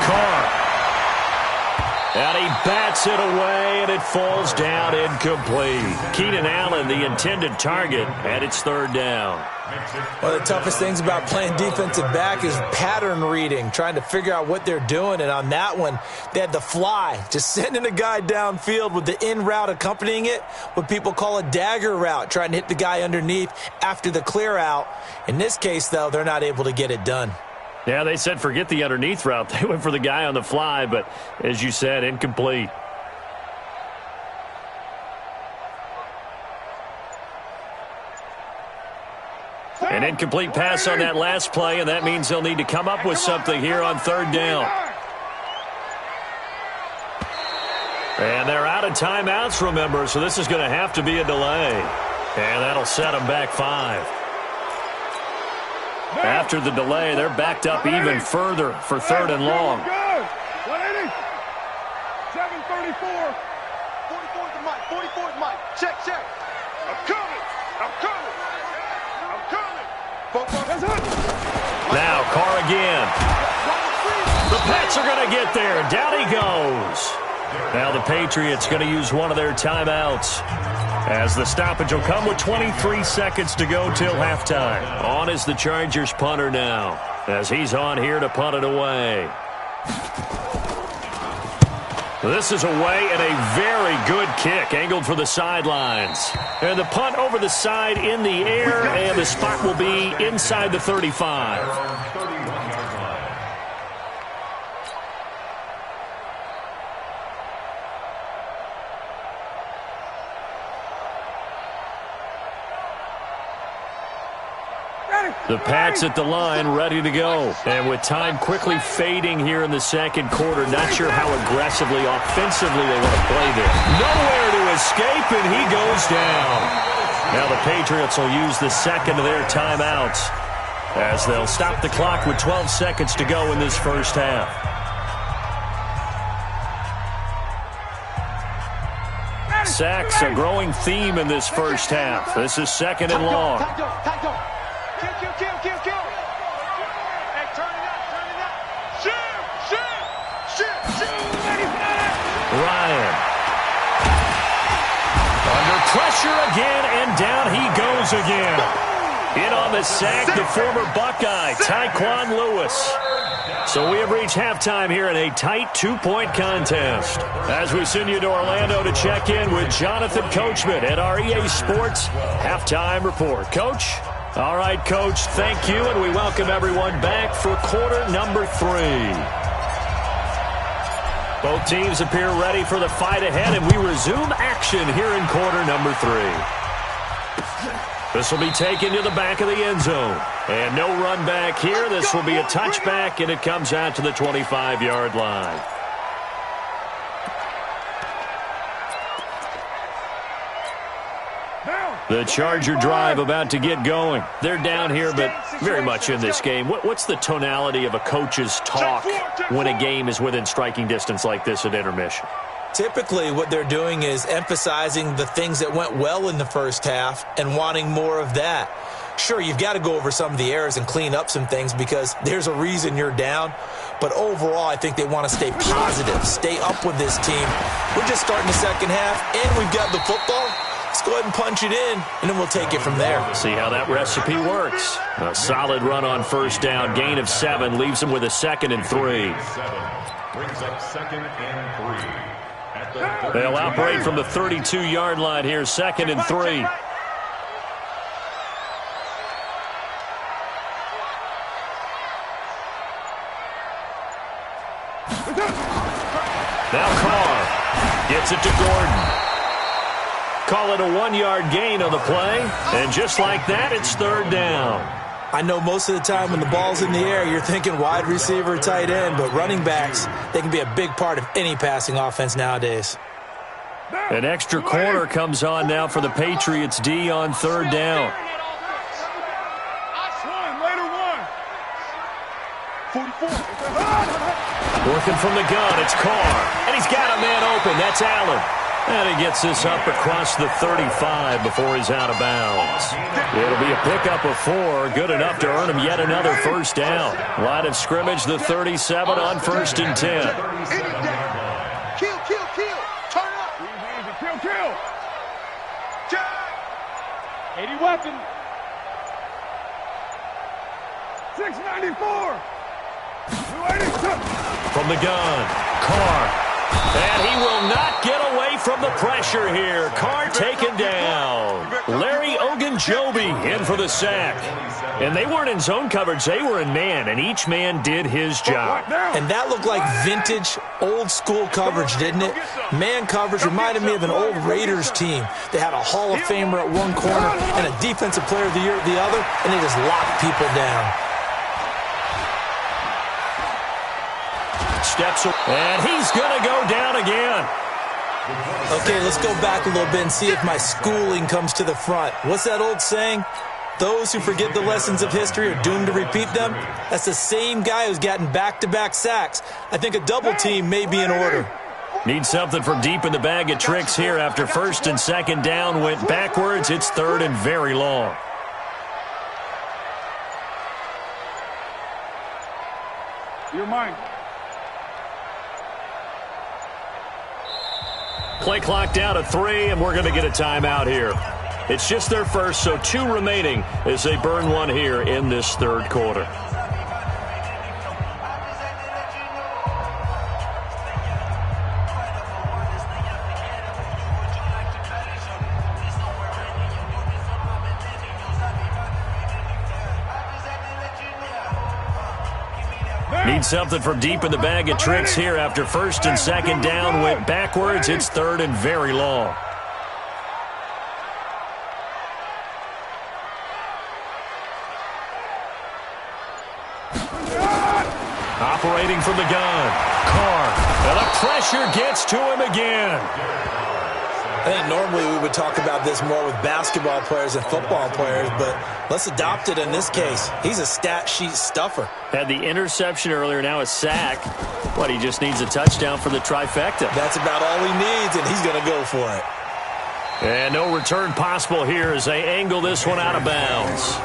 Carr. And he bats it away, and it falls down incomplete. Keenan Allen, the intended target, and it's third down. One of the toughest things about playing defensive back is pattern reading, trying to figure out what they're doing. And on that one, they had the fly, just sending a guy downfield with the in route accompanying it, what people call a dagger route, trying to hit the guy underneath after the clear out. In this case, though, they're not able to get it done. Yeah, they said forget the underneath route. They went for the guy on the fly, but as you said, incomplete. An incomplete pass on that last play, and that means they'll need to come up with something here on third down. And they're out of timeouts, remember, so this is going to have to be a delay. And that'll set them back 5. After the delay, they're backed up even further for third and long. 180. 734. 44's the mic, 44's the mic. Check. I'm coming. That's up. Now, Carr again. The Pats are going to get there. Down he goes. Now the Patriots going to use one of their timeouts, as the stoppage will come with 23 seconds to go till halftime. On is the Chargers punter now, as he's on here to punt it away. This is away and a very good kick, angled for the sidelines. And the punt over the side in the air, and the spot will be inside the 35. The Pats at the line, ready to go. And with time quickly fading here in the second quarter, not sure how aggressively, offensively they want to play this. Nowhere to escape, and he goes down. Now the Patriots will use the second of their timeouts, as they'll stop the clock with 12 seconds to go in this first half. Sacks, a growing theme in this first half. This is second and long. Kill. Hey, turn it up. Shoot. Ryan. Under pressure again, and down he goes again. In on the sack, the former Buckeye, Tyquan Lewis. So we have reached halftime here in a tight 2-point contest, as we send you to Orlando to check in with Jonathan Coachman at our EA Sports Halftime Report. Coach? All right, Coach, thank you, and we welcome everyone back for quarter number 3. Both teams appear ready for the fight ahead, and we resume action here in quarter number 3. This will be taken to the back of the end zone. And no run back here. This will be a touchback, and it comes out to the 25-yard line. The Charger drive about to get going. They're down here, but very much in this game. What's the tonality of a coach's talk when a game is within striking distance like this at intermission? Typically, what they're doing is emphasizing the things that went well in the first half and wanting more of that. Sure, you've got to go over some of the errors and clean up some things because there's a reason you're down. But overall, I think they want to stay positive, stay up with this team. We're just starting the second half, and we've got the football. Let's go ahead and punch it in, and then we'll take it from there. See how that recipe works. A solid run on first down. Gain of 7 leaves them with a 2nd and 3. Brings up 2nd and 3. They'll operate from the 32-yard line here, 2nd and 3. Now Carr gets it to Gordon. Call it a 1-yard gain on the play. And just like that, it's 3rd down. I know most of the time when the ball's in the air, you're thinking wide receiver, tight end, but running backs, they can be a big part of any passing offense nowadays. An extra corner comes on now for the Patriots D on 3rd down. Working from the gun, it's Carr. And he's got a man open. That's Allen. And he gets this up across the 35 before he's out of bounds. It'll be a pickup of 4, good enough to earn him yet another first down. Line of scrimmage, the 37 on 1st and 10. Kill. Turn up. Kill. 80 weapon. 694. From the gun, Carr. And he will not get away from the pressure here. Carr taken down. Larry Ogunjobi in for the sack. And they weren't in zone coverage. They were in man, and each man did his job. And that looked like vintage, old-school coverage, didn't it? Man coverage reminded me of an old Raiders team. They had a Hall of Famer at one corner and a Defensive Player of the Year at the other, and they just locked people down. Steps and he's going to go down again. Okay, let's go back a little bit and see if my schooling comes to the front. What's that old saying? Those who forget the lessons of history are doomed to repeat them. That's the same guy who's gotten back-to-back sacks. I think a double team may be in order. Need something from deep in the bag of tricks here after 1st and 2nd down went backwards. It's 3rd and very long. You're mine. Play clock down to 3, and we're going to get a timeout here. It's just their first, so 2 remaining as they burn one here in this 3rd quarter. Need something from deep in the bag of tricks here after 1st and 2nd down went backwards. It's 3rd and very long. Operating from the gun, Carr. And the pressure gets to him again. I think normally we would talk about this more with basketball players and football players, but let's adopt it in this case. He's a stat sheet stuffer. Had the interception earlier, now a sack. He just needs a touchdown for the trifecta. That's about all he needs, and he's going to go for it. And no return possible here as they angle this one out of bounds.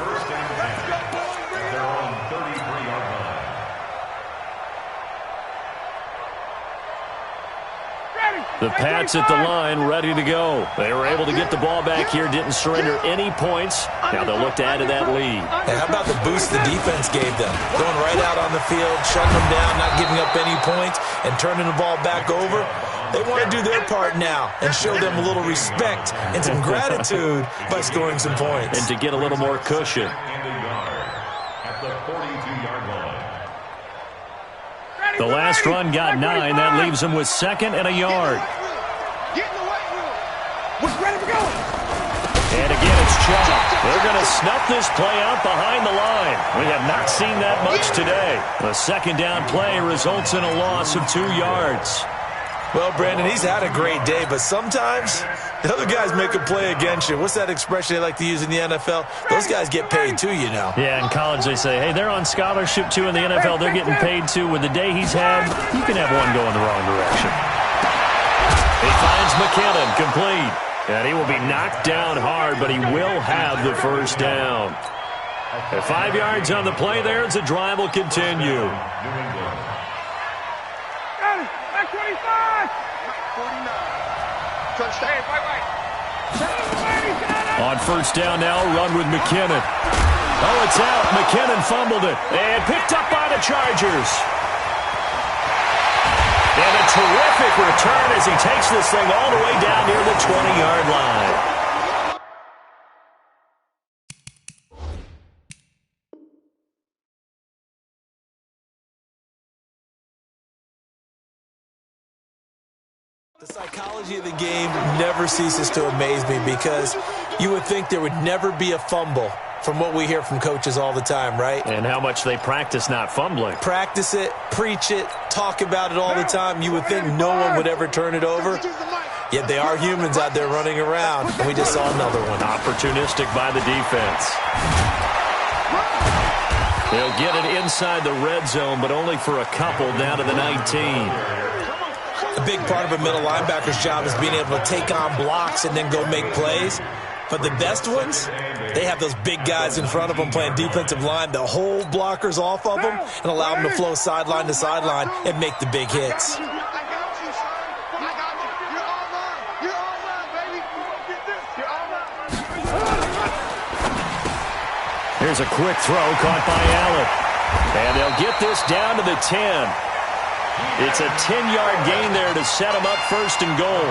The Pats at the line, ready to go. They were able to get the ball back here, didn't surrender any points. Now they'll look to add to that lead. Hey, how about the boost the defense gave them? Going right out on the field, shutting them down, not giving up any points, and turning the ball back over. They want to do their part now and show them a little respect and some gratitude by scoring some points. And to get a little more cushion. At the 42-yard line. The last run got 9. That leaves them with 2nd and a yard. Get in the weight room. We're ready to go. And again, it's job. They're going to snuff this play out behind the line. We have not seen that much today. The second down play results in a loss of 2 yards. Well, Brandon, he's had a great day, but sometimes the other guys make a play against you. What's that expression they like to use in the NFL? Those guys get paid too, you know. Yeah, in college they say, hey, they're on scholarship too. In the NFL, they're getting paid too. With the day he's had, you can have one go in the wrong direction. He finds McKinnon, complete. And he will be knocked down hard, but he will have the first down. At 5 yards on the play there, as the drive will continue. Got it. Back 25. 49. Touchdown. On first down now, run with McKinnon. Oh, it's out. McKinnon fumbled it. And picked up by the Chargers. And a terrific return as he takes this thing all the way down near the 20-yard line. The psychology of the game never ceases to amaze me because you would think there would never be a fumble from what we hear from coaches all the time, right? And how much they practice not fumbling. Practice it, preach it, talk about it all the time. You would think no one would ever turn it over. Yet they are humans out there running around, and we just saw another one. Opportunistic by the defense. They'll get it inside the red zone, but only for a couple down to the 19. A big part of a middle linebacker's job is being able to take on blocks and then go make plays. But the best ones, they have those big guys in front of them playing defensive line that hold blockers off of them and allow them to flow sideline to sideline and make the big hits. I got you, son. I got you. You're all mine. You're all mine, baby. Get this. You're all mine. Here's a quick throw caught by Allen. And they'll get this down to the 10. It's a 10-yard gain there to set them up first and goal.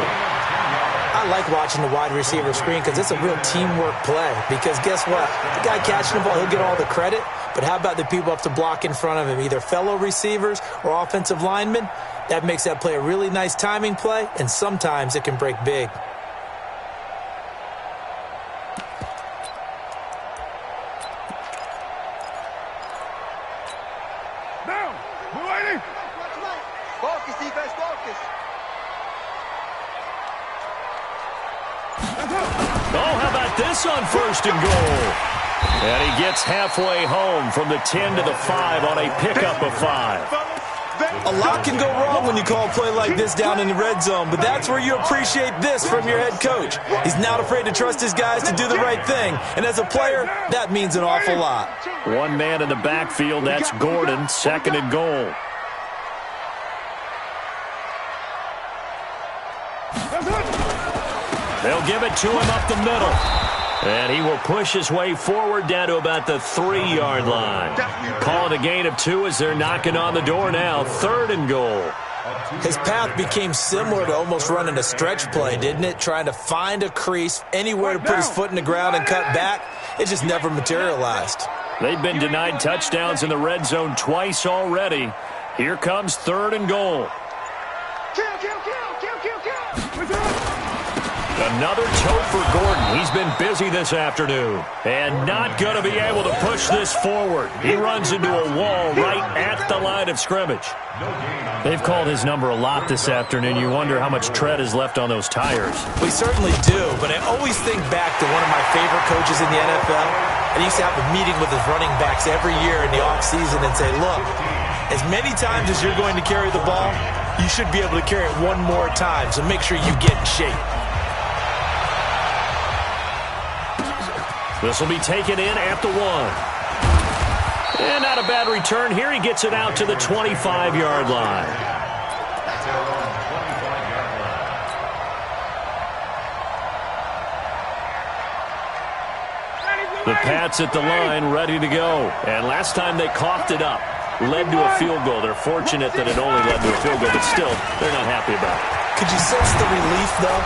I like watching the wide receiver screen because it's a real teamwork play. Because guess what? The guy catching the ball, he'll get all the credit. But how about the people up to block in front of him, either fellow receivers or offensive linemen? That makes that play a really nice timing play, and sometimes it can break big. Down. We're waiting. Focus, defense, focus. Oh, how about this on first and goal? And he gets halfway home from the 10 to the 5 on a pickup of 5. A lot can go wrong when you call a play like this down in the red zone, but that's where you appreciate this from your head coach. He's not afraid to trust his guys to do the right thing, and as a player, that means an awful lot. One man in the backfield, that's Gordon, second and goal. They'll give it to him up the middle. And he will push his way forward down to about the 3-yard line. Call it a gain of 2 as they're knocking on the door now. Third and goal. His path became similar to almost running a stretch play, didn't it? Trying to find a crease, anywhere to put his foot in the ground and cut back. It just never materialized. They've been denied touchdowns in the red zone twice already. Here comes third and goal. Kill, kill, kill, kill, kill, kill. Another tote for Gordon. He's been busy this afternoon. And not going to be able to push this forward. He runs into a wall right at the line of scrimmage. They've called his number a lot this afternoon. You wonder how much tread is left on those tires. We certainly do, but I always think back to one of my favorite coaches in the NFL. And he used to have a meeting with his running backs every year in the offseason and say, look, as many times as you're going to carry the ball, you should be able to carry it one more time, so make sure you get in shape. This will be taken in at the 1. And not a bad return here. He gets it out to the 25-yard line. The Pats at the line, ready to go. And last time they coughed it up, led to a field goal. They're fortunate that it only led to a field goal, but still, they're not happy about it. Could you sense the relief, though,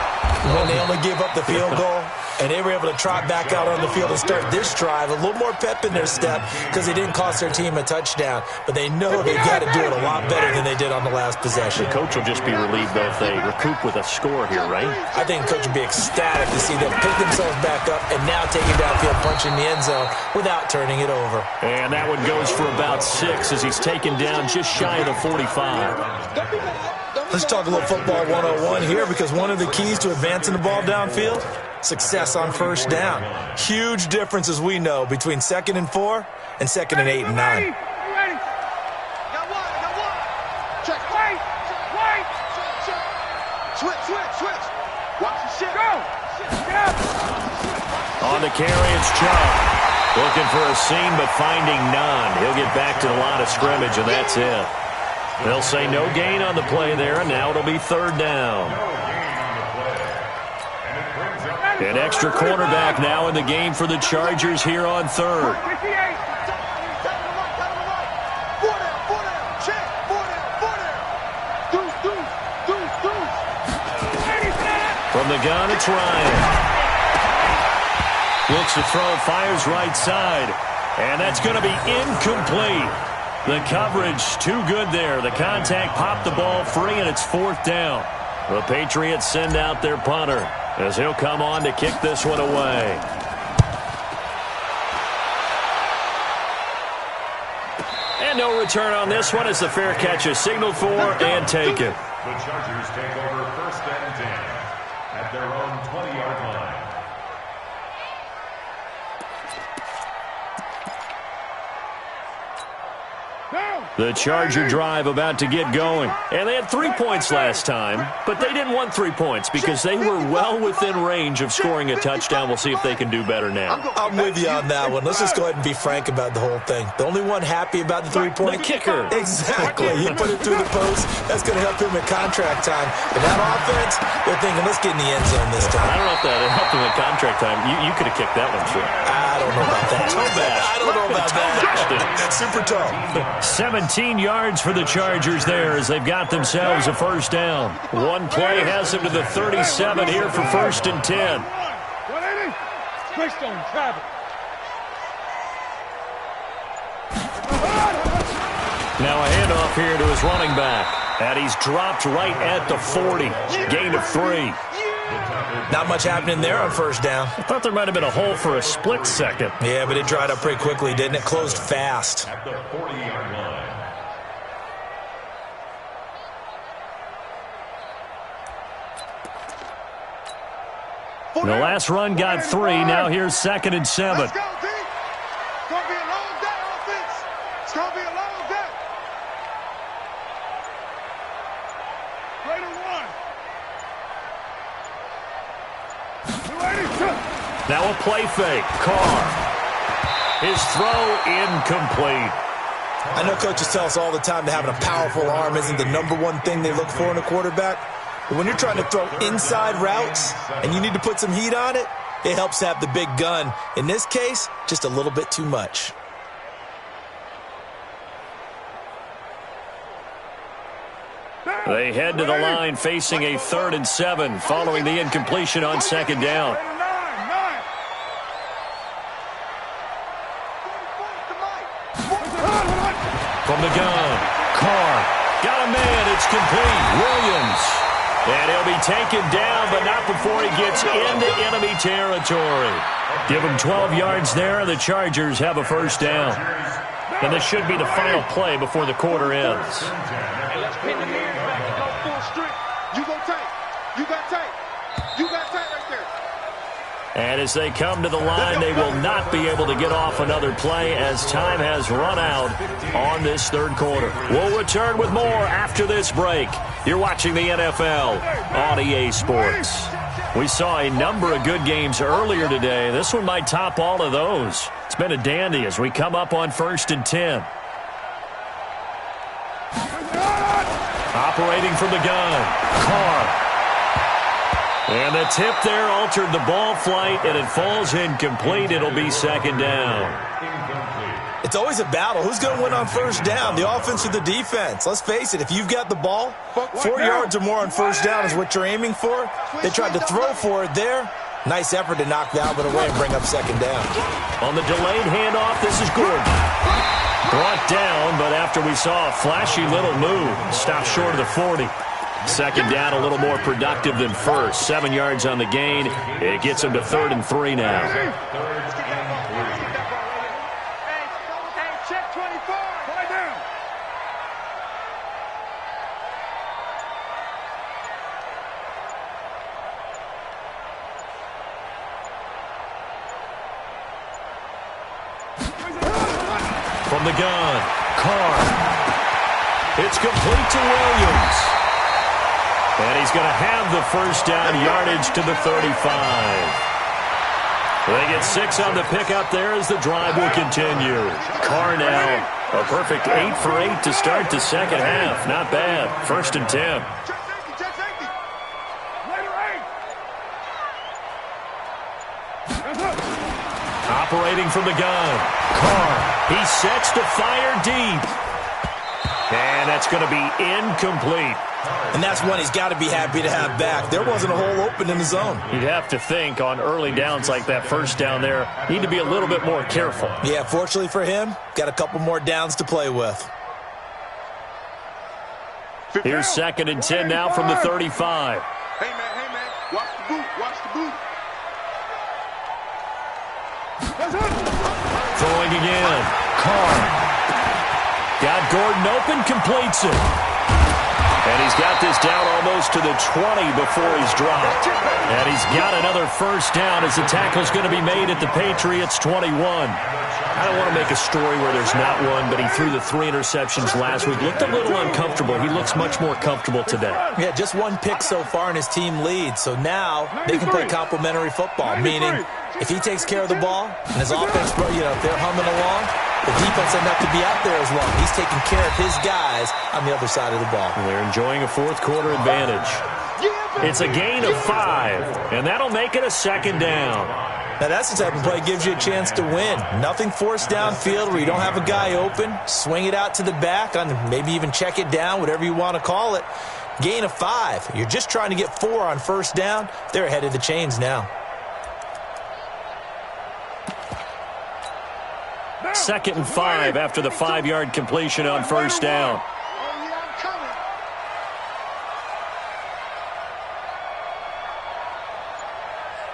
when they only gave up the field goal? And they were able to trot back out on the field and start this drive. A little more pep in their step because they didn't cost their team a touchdown. But they know they've got to do it a lot better than they did on the last possession. The coach will just be relieved, though, if they recoup with a score here, right? I think the coach will be ecstatic to see them pick themselves back up and now take it downfield, punching the end zone without turning it over. And that one goes for about 6 as he's taken down just shy of the 45. Let's talk a little football 101 here, because one of the keys to advancing the ball downfield, success on first down. Huge difference, as we know, between 2nd and 4 and 2nd and 8 and 9. Got one. Check. Wait. Switch. Watch the shit. Go. On the carry, it's Chubb. Looking for a seam, but finding none. He'll get back to the line of scrimmage, and that's it. They'll say no gain on the play there, and now it'll be 3rd down. An extra cornerback now in the game for the Chargers here on 3rd. From the gun, it's Ryan. Looks to throw, fires right side, and that's going to be incomplete. The coverage too good there. The contact popped the ball free, and it's 4th down. The Patriots send out their punter as he'll come on to kick this one away. And no return on this one as the fair catch is signaled for and taken. The Chargers take over 1st and 10 at their own 20-yard line. The Charger drive about to get going. And they had 3 points last time, but they didn't want 3 points because they were well within range of scoring a touchdown. We'll see if they can do better now. I'm with you on that one. Let's just go ahead and be frank about the whole thing. The only one happy about the 3-point? The kicker. Exactly. He put it through the post. That's going to help him in contract time. But that offense, they're thinking, let's get in the end zone this time. I don't know if that helped him in contract time. You could have kicked that one through. I don't know about that. I don't know about that. Super tough. 17 yards for the Chargers there as they've got themselves a 1st down. One play has them to the 37 here for 1st and 10. Now a handoff here to his running back. And he's dropped right at the 40. Gain of 3. Not much happening there on 1st down. I thought there might have been a hole for a split second. Yeah, but it dried up pretty quickly, didn't it? Closed fast. At the 40-yard line. The last run got 3. Now here's 2nd and 7. Let's go, D. It's going to be a long day, offense. It's going to be a long day. Play to run. Now a play fake. Carr. His throw incomplete. I know coaches tell us all the time that having a powerful arm isn't the #1 thing they look for in a quarterback. But when you're trying to throw inside routes and you need to put some heat on it, it helps to have the big gun. In this case, just a little bit too much. They head to the line facing a 3rd and 7 following the incompletion on 2nd down. From the gun, Carr. Got a man, it's complete. Williams. And he'll be taken down, but not before he gets into enemy territory. Give him 12 yards there, and the Chargers have a 1st down. And this should be the final play before the quarter ends. Hey, let's pin the man back and go full strength. You go tight. You got tight. You got tight right there. And as they come to the line, they will not be able to get off another play as time has run out on this 3rd quarter. We'll return with more after this break. You're watching the NFL on EA Sports. We saw a number of good games earlier today. This one might top all of those. It's been a dandy as we come up on 1st and 10. Operating from the gun, Carr. And the tip there altered the ball flight, and it falls incomplete. It'll be 2nd down. It's always a battle. Who's going to win on 1st down, the offense or the defense? Let's face it, if you've got the ball, 4 yards or more on 1st down is what you're aiming for. They tried to throw for it there. Nice effort to knock that one away and bring up second down. On the delayed handoff, this is Gordon. Brought down, but after we saw a flashy little move, stopped short of the 40. Second down, a little more productive than first. 7 yards on the gain. It gets him to 3rd and 3 now. Check 24. Right down. From the gun, Carr. It's complete to Williams. And he's going to have the first down, yardage to the 35. They get 6 on the pickup there as the drive will continue. Carr now, a perfect 8 for 8 to start the second half. Not bad. 1st and 10. Check safety. Operating from the gun, Carr. He sets to fire deep. And that's going to be incomplete. And that's one he's got to be happy to have back. There wasn't a hole open in the zone. You'd have to think on early downs like that first down there, need to be a little bit more careful. Yeah, fortunately for him, got a couple more downs to play with. Here's 2nd and 10 now from the 35. Hey, man. Watch the boot. Throwing again. Carr. Got Gordon open, completes it. And he's got this down almost to the 20 before he's dropped. And he's got another first down as the tackle's going to be made at the Patriots' 21. I don't want to make a story where there's not one, but he threw the 3 interceptions last week. Looked a little uncomfortable. He looks much more comfortable today. Yeah, just 1 pick so far and his team leads. So now they can play complementary football, meaning if he takes care of the ball and his offense, if they're humming along, the defense doesn't have to be out there as long. He's taking care of his guys on the other side of the ball. They're enjoying a 4th quarter advantage. It's a gain of 5, and that'll make it a 2nd down. Now, that's the type of play that gives you a chance to win. Nothing forced downfield where you don't have a guy open. Swing it out to the back, on maybe even check it down, whatever you want to call it. Gain of 5. You're just trying to get 4 on first down. They're ahead of the chains now. 2nd and 5 after the 5-yard completion on first down.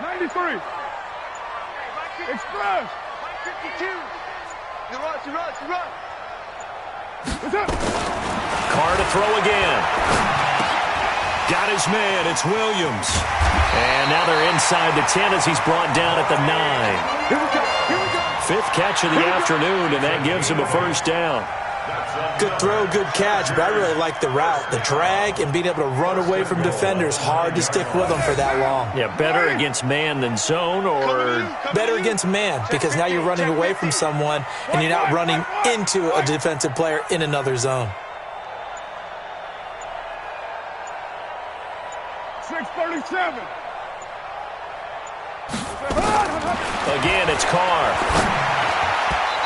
93. Express. 52. You run. What's up? Carr to throw again. Got his man. It's Williams. And now they're inside the 10 as he's brought down at the 9. Here we go. 5th catch of the afternoon, and that gives him a first down. Good throw, good catch, but I really like the route. The drag and being able to run away from defenders, hard to stick with them for that long. Yeah, better against man than zone, or better against man, because now you're running away from someone and you're not running into a defensive player in another zone. 637. Again, it's Carr.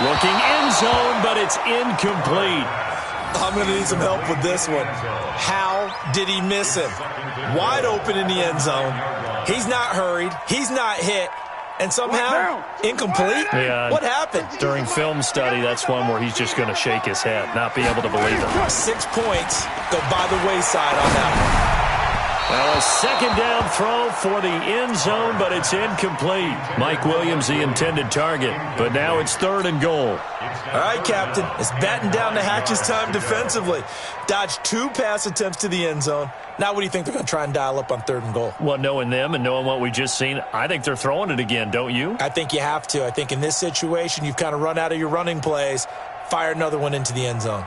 Looking end zone, but it's incomplete. I'm going to need some help with this one. How did he miss him? Wide open in the end zone. He's not hurried. He's not hit. And somehow, incomplete? Yeah, what happened? During film study, that's one where he's just going to shake his head, not be able to believe it. 6 points go by the wayside on that one. Well, a 2nd down throw for the end zone, but it's incomplete. Mike Williams, the intended target, but now it's 3rd and goal. All right, Captain, it's batten down the hatches time defensively. Dodged 2 pass attempts to the end zone. Now what do you think they're going to try and dial up on 3rd and goal? Well, knowing them and knowing what we just seen, I think they're throwing it again, don't you? I think you have to. I think in this situation, you've kind of run out of your running plays. Fire another one into the end zone.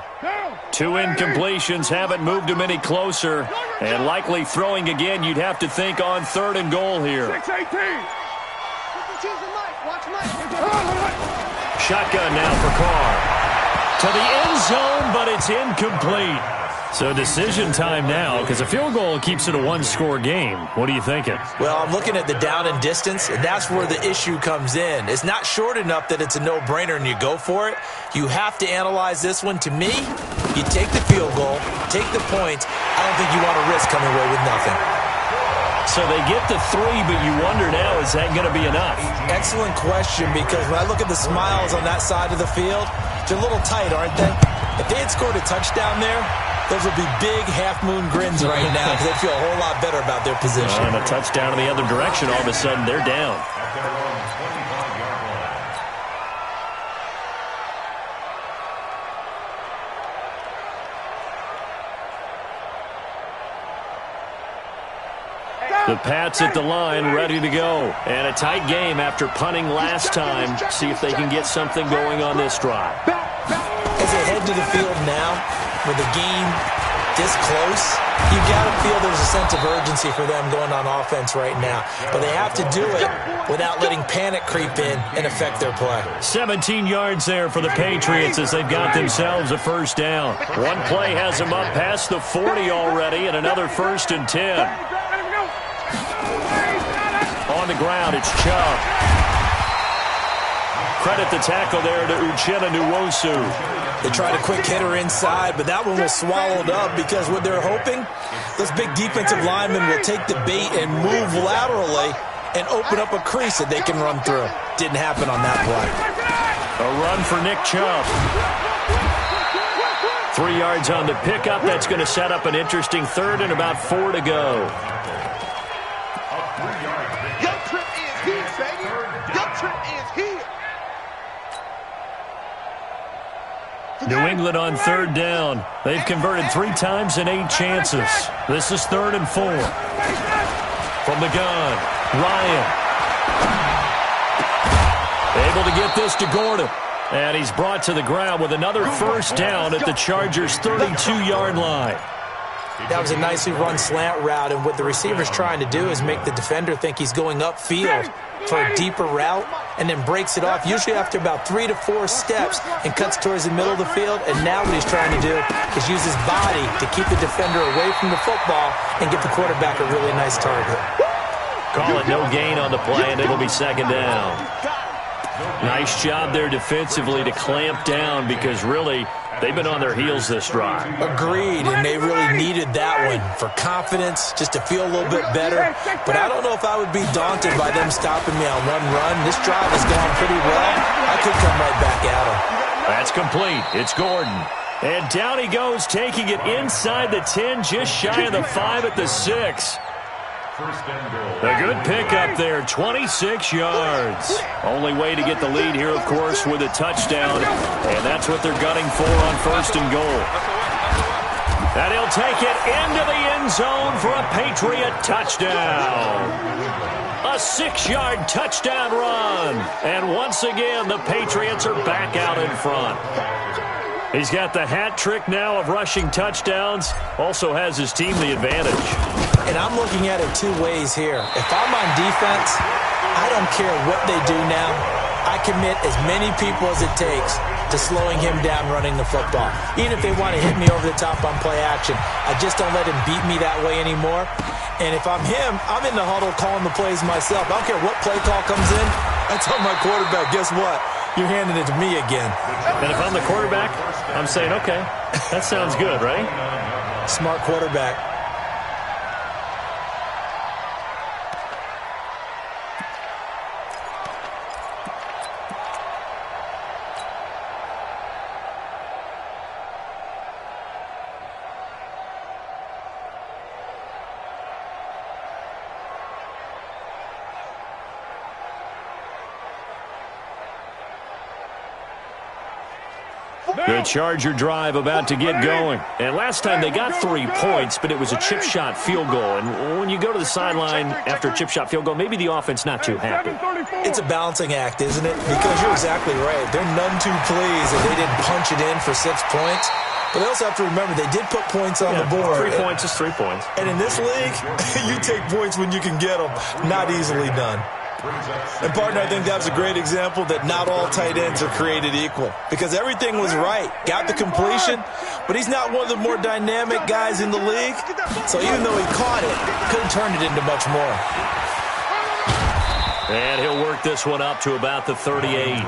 2 incompletions haven't moved him any closer. And likely throwing again, you'd have to think on 3rd and goal here. 618. Shotgun now for Carr. To the end zone, but it's incomplete. So decision time now, because a field goal keeps it a 1-score game. What are you thinking? Well, I'm looking at the down and distance, and that's where the issue comes in. It's not short enough that it's a no-brainer and you go for it. You have to analyze this one. To me, you take the field goal, take the points. I don't think you want to risk coming away with nothing. So they get the 3, but you wonder now, is that going to be enough? Excellent question, because when I look at the smiles on that side of the field, they're a little tight, aren't they? If they had scored a touchdown there, those would be big half-moon grins right now because they feel a whole lot better about their position. And a touchdown in the other direction, all of a sudden they're down. At their own 25-yard line. The Pats at the line, ready to go. And a tight game after punting last time. See if they can get something going on this drive. As they head to the field now, with the game this close, you've got to feel there's a sense of urgency for them going on offense right now. But they have to do it without letting panic creep in and affect their play. 17 yards there for the Patriots as they've got themselves a first down. One play has them up past the 40 already, and another 1st and 10. On the ground, it's Chubb. Credit the tackle there to Uchenna Nwosu. They tried a quick hitter inside, but that one was swallowed up because what they're hoping, those big defensive linemen will take the bait and move laterally and open up a crease that they can run through. Didn't happen on that play. A run for Nick Chubb. 3 yards on the pickup. That's going to set up an interesting 3rd and about 4 to go. Your trip is here, baby. Your trip is here. New England on 3rd down. They've converted 3 times in 8 chances. This is 3rd and 4. From the gun, Ryan. Able to get this to Gordon. And he's brought to the ground with another first down at the Chargers' 32-yard line. That was a nicely run slant route, and what the receiver's trying to do is make the defender think he's going upfield for a deeper route and then breaks it off, usually after about 3 to 4 steps, and cuts towards the middle of the field. And now what he's trying to do is use his body to keep the defender away from the football and get the quarterback a really nice target. Call it no gain on the play, and it'll be 2nd down. Nice job there defensively to clamp down because really they've been on their heels this drive. Agreed, and they really needed that one for confidence, just to feel a little bit better. But I don't know if I would be daunted by them stopping me on one run. This drive has gone pretty well. I could come right back at them. That's complete. It's Gordon. And down he goes, taking it inside the 10, just shy of the 5 at the 6. A good pickup there, 26 yards. Only way to get the lead here, of course, with a touchdown. And that's what they're gunning for on 1st and goal. And he'll take it into the end zone for a Patriot touchdown. A 6-yard touchdown run. And once again, the Patriots are back out in front. He's got the hat trick now of rushing touchdowns. Also has his team the advantage. And I'm looking at it 2 ways here. If I'm on defense, I don't care what they do now. I commit as many people as it takes to slowing him down running the football. Even if they want to hit me over the top on play action, I just don't let him beat me that way anymore. And if I'm him, I'm in the huddle calling the plays myself. I don't care what play call comes in. I tell my quarterback, guess what? You're handing it to me again. And if I'm the quarterback, I'm saying, okay, that sounds good, right? Smart quarterback. The Charger drive about to get going. And last time they got 3 points, but it was a chip shot field goal. And when you go to the sideline after a chip shot field goal, maybe the offense not too happy. It's a balancing act, isn't it? Because you're exactly right. They're none too pleased that they didn't punch it in for 6 points. But they also have to remember they did put points on the board. 3 points is 3 points. And in this league, you take points when you can get them. Not easily done. And, partner, I think that was a great example that not all tight ends are created equal. Because everything was right. Got the completion, but he's not one of the more dynamic guys in the league. So even though he caught it, couldn't turn it into much more. And he'll work this one up to about the 38.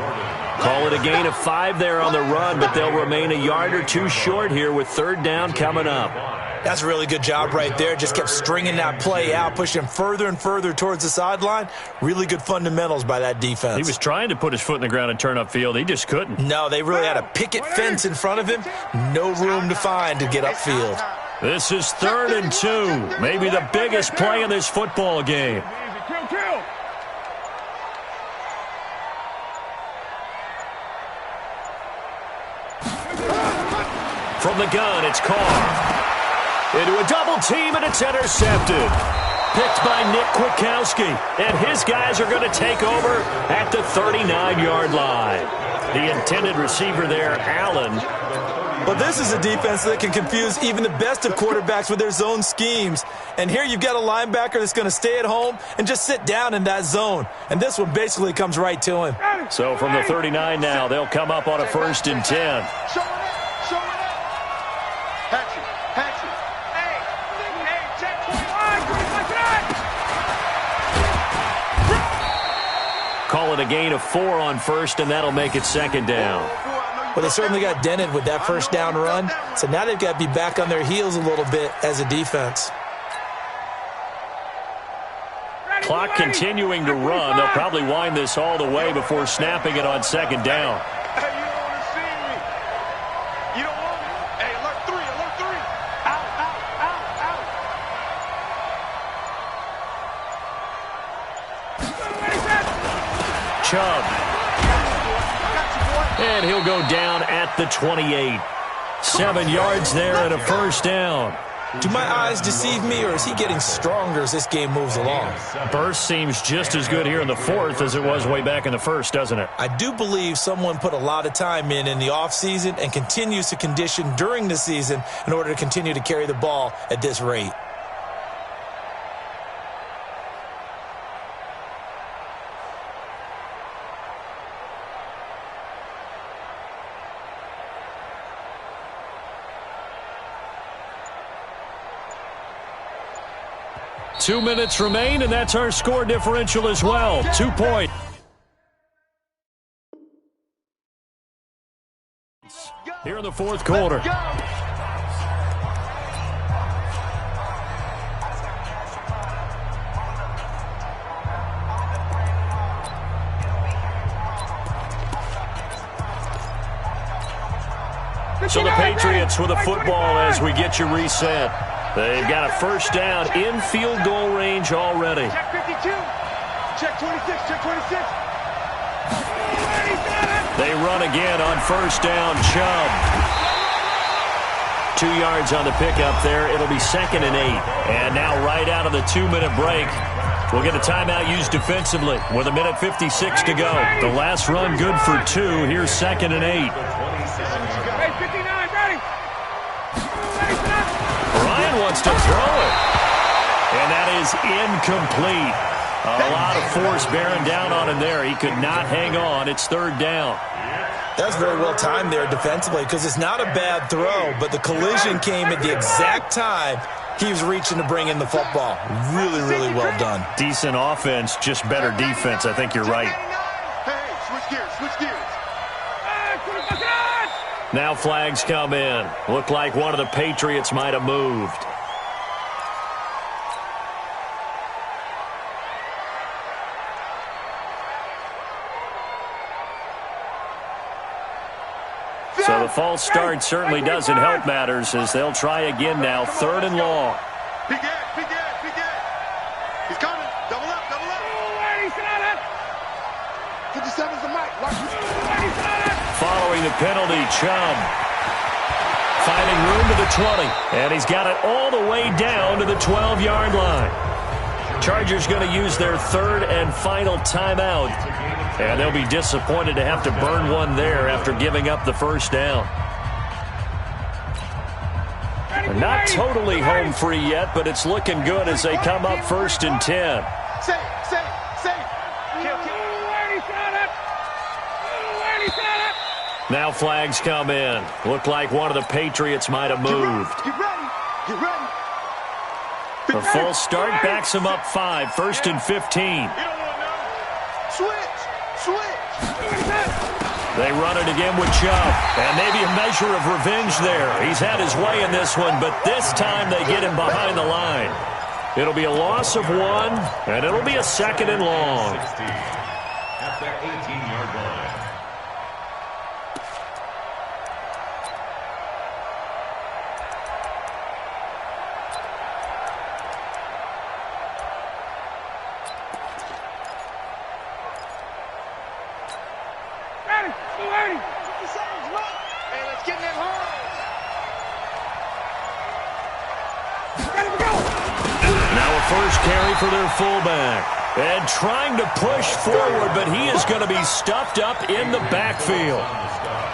Call it a gain of 5 there on the run, but they'll remain a yard or two short here with third down coming up. That's a really good job right there. Just kept stringing that play out, pushing him further and further towards the sideline. Really good fundamentals by that defense. He was trying to put his foot in the ground and turn upfield. He just couldn't. No, they really had a picket fence in front of him. No room to find to get upfield. This is 3rd and 2. Maybe the biggest play in this football game. From the gun, it's Carr. Into a double team, and it's intercepted. Picked by Nick Kwiatkowski. And his guys are going to take over at the 39-yard line. The intended receiver there, Allen. But this is a defense that can confuse even the best of quarterbacks with their zone schemes. And here you've got a linebacker that's going to stay at home and just sit down in that zone. And this one basically comes right to him. So from the 39 now, they'll come up on a 1st and 10. Call it a gain of 4 on 1st, and that'll make it 2nd down. Well, they certainly got dented with that first down run, so now they've got to be back on their heels a little bit as a defense. Clock continuing to run. They'll probably wind this all the way before snapping it on 2nd down. Hey, you don't want to see me. You don't want me. Hey, alert 3, alert 3. Out, out, out, out. Chubb. And he'll go down at the 28. 7 yards there and a 1st down. Do my eyes deceive me, or is he getting stronger as this game moves along? Burst seems just as good here in the 4th as it was way back in the 1st, doesn't it? I do believe someone put a lot of time in the offseason and continues to condition during the season in order to continue to carry the ball at this rate. Two minutes remain, and that's our score differential as well. 2 points. Here in the 4th quarter. So the Patriots with a football as we get you reset. They've got a 1st down in field goal range already. Check 52. Check 26. Check 26. They run again on 1st down. Chubb. 2 yards on the pickup there. It'll be 2nd and 8. And now right out of the 2-minute break, we'll get a timeout used defensively with 1:56 to go. The last run good for 2. Here's 2nd and 8. Wants to throw it. And that is incomplete. A lot of force bearing down on him there. He could not hang on. It's 3rd down. That's very well timed there defensively because it's not a bad throw, but the collision came at the exact time he was reaching to bring in the football. Really, really well done. Decent offense, just better defense. I think you're right. Hey, switch gears, switch gears. Now flags come in. Looked like one of the Patriots might have moved. So the false start certainly doesn't help matters as they'll try again now. 3rd and long. Big Ed, big Ed, big Ed. He's coming. Double up, double up. 57's the mic. Following the penalty, Chubb finding room to the 20. And he's got it all the way down to the 12-yard line. Chargers going to use their 3rd and final timeout. And they'll be disappointed to have to burn one there after giving up the 1st down. They're not totally home free yet, but it's looking good as they come up 1st and 10. Safe. Now flags come in. Looked like one of the Patriots might have moved. Get ready. A false start backs him up 5. 1st and 15. They run it again with Chubb, and maybe a measure of revenge there. He's had his way in this one, but this time they get him behind the line. It'll be a loss of 1, and it'll be a 2nd and long. 16 at the 18-yard line. First carry for their fullback. And trying to push forward, but he is going to be stuffed up in the backfield.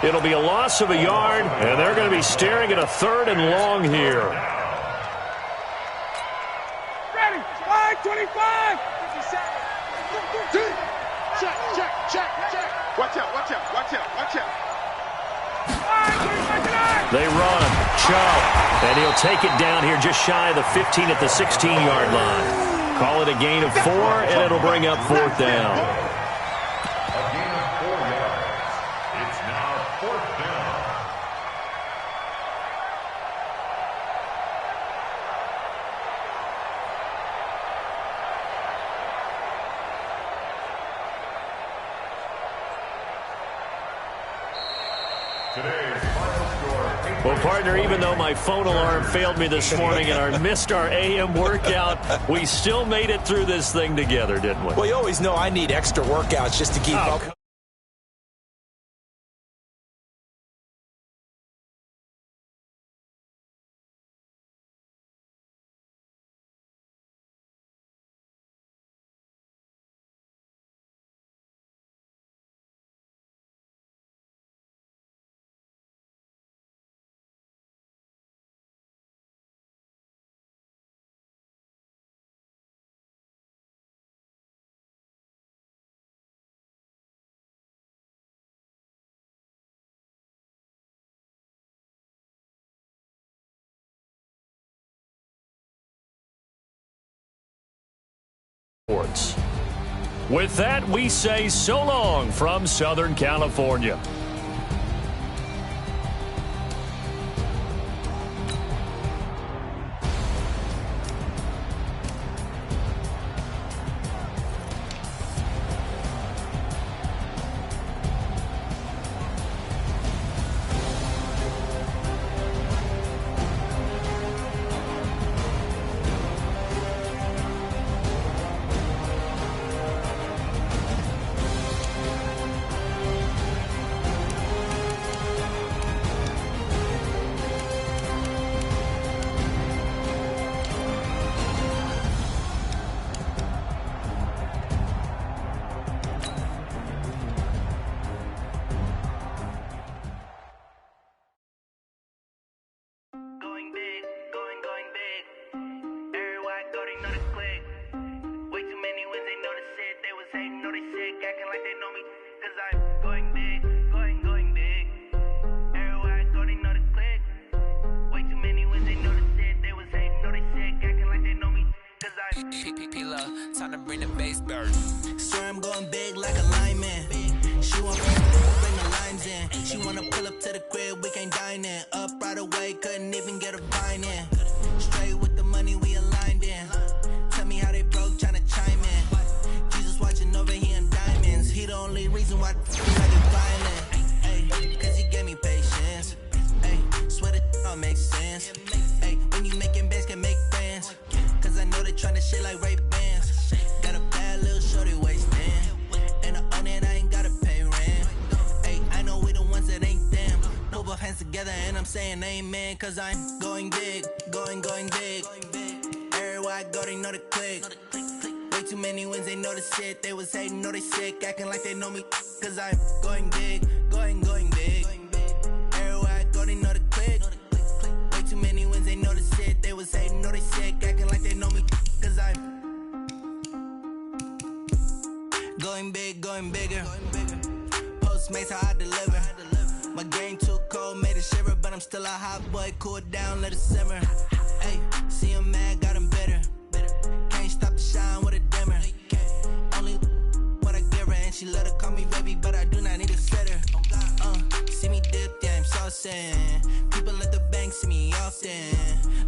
It'll be a loss of a yard, and they're going to be staring at a 3rd and long here. Ready, 5-25. Check. Watch out. They run. Chubb. And he'll take it down here just shy of the 15 at the 16-yard line. Call it a gain of 4, and it'll bring up 4th down. A gain of 4 yards. It's now 4th down. Today's final score. Well, partner, even though my phone alarm failed me this morning and I missed our AM workout, we still made it through this thing together, didn't we? Well, you always know I need extra workouts just to keep up. With that, we say so long from Southern California. Time to bring the bass burn. Swear I'm going big like a lineman. She want bring the lines in. She wanna pull up to the crib, we can't dine in. Up right away, couldn't even get a vine in. Straight with the money we aligned in. Tell me how they broke, tryna chime in. Jesus watching over here in diamonds. He the only reason why like it violent. Ay, cause he gave me patience. Ay, swear that all makes sense. Ay, when you making bands can make friends. Cause I know they tryna shit like Ray Bans. Got a bad little shorty wasting. And I own it, I ain't gotta pay rent. Ay, I know we the ones that ain't them. Put both hands together and I'm saying amen. Cause I'm going big, going big. Everywhere I go, they know the click. Way too many wins, they know the shit. They was hating, know they sick, acting like they know me. Cause I'm going big, going big. Everywhere I go, they know the click. Way too many wins, they know the shit. They was hating, know they sick, acting like they know me. Cause I'm going big, going bigger. Postmates how I deliver. My game too cold, made it shiver, but I'm still a hot boy. Cool it down, let it simmer. Hey, see him mad, got him bitter. Can't stop the shine with a dimmer. Only what I give her, She let her call me baby, but I do not need a setter. See me dip, yeah, I'm saucing. People at the bank see me often.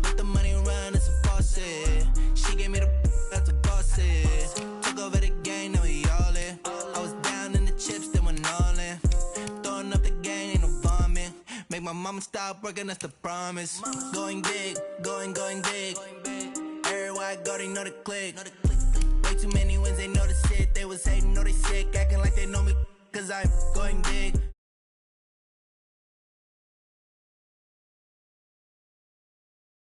Let the money run, it's a faucet. She gave me the that's a boss it. Took over the game, now we all in. I was down in the chips, they went all in. Throwing up the gang, ain't no vomit. Make my mama stop working, that's the promise. Going big, going big. Everywhere I go, they know the click. Way too many wins, they know the shit. They was hating, know they sick. Acting like they know me, cause I'm going big.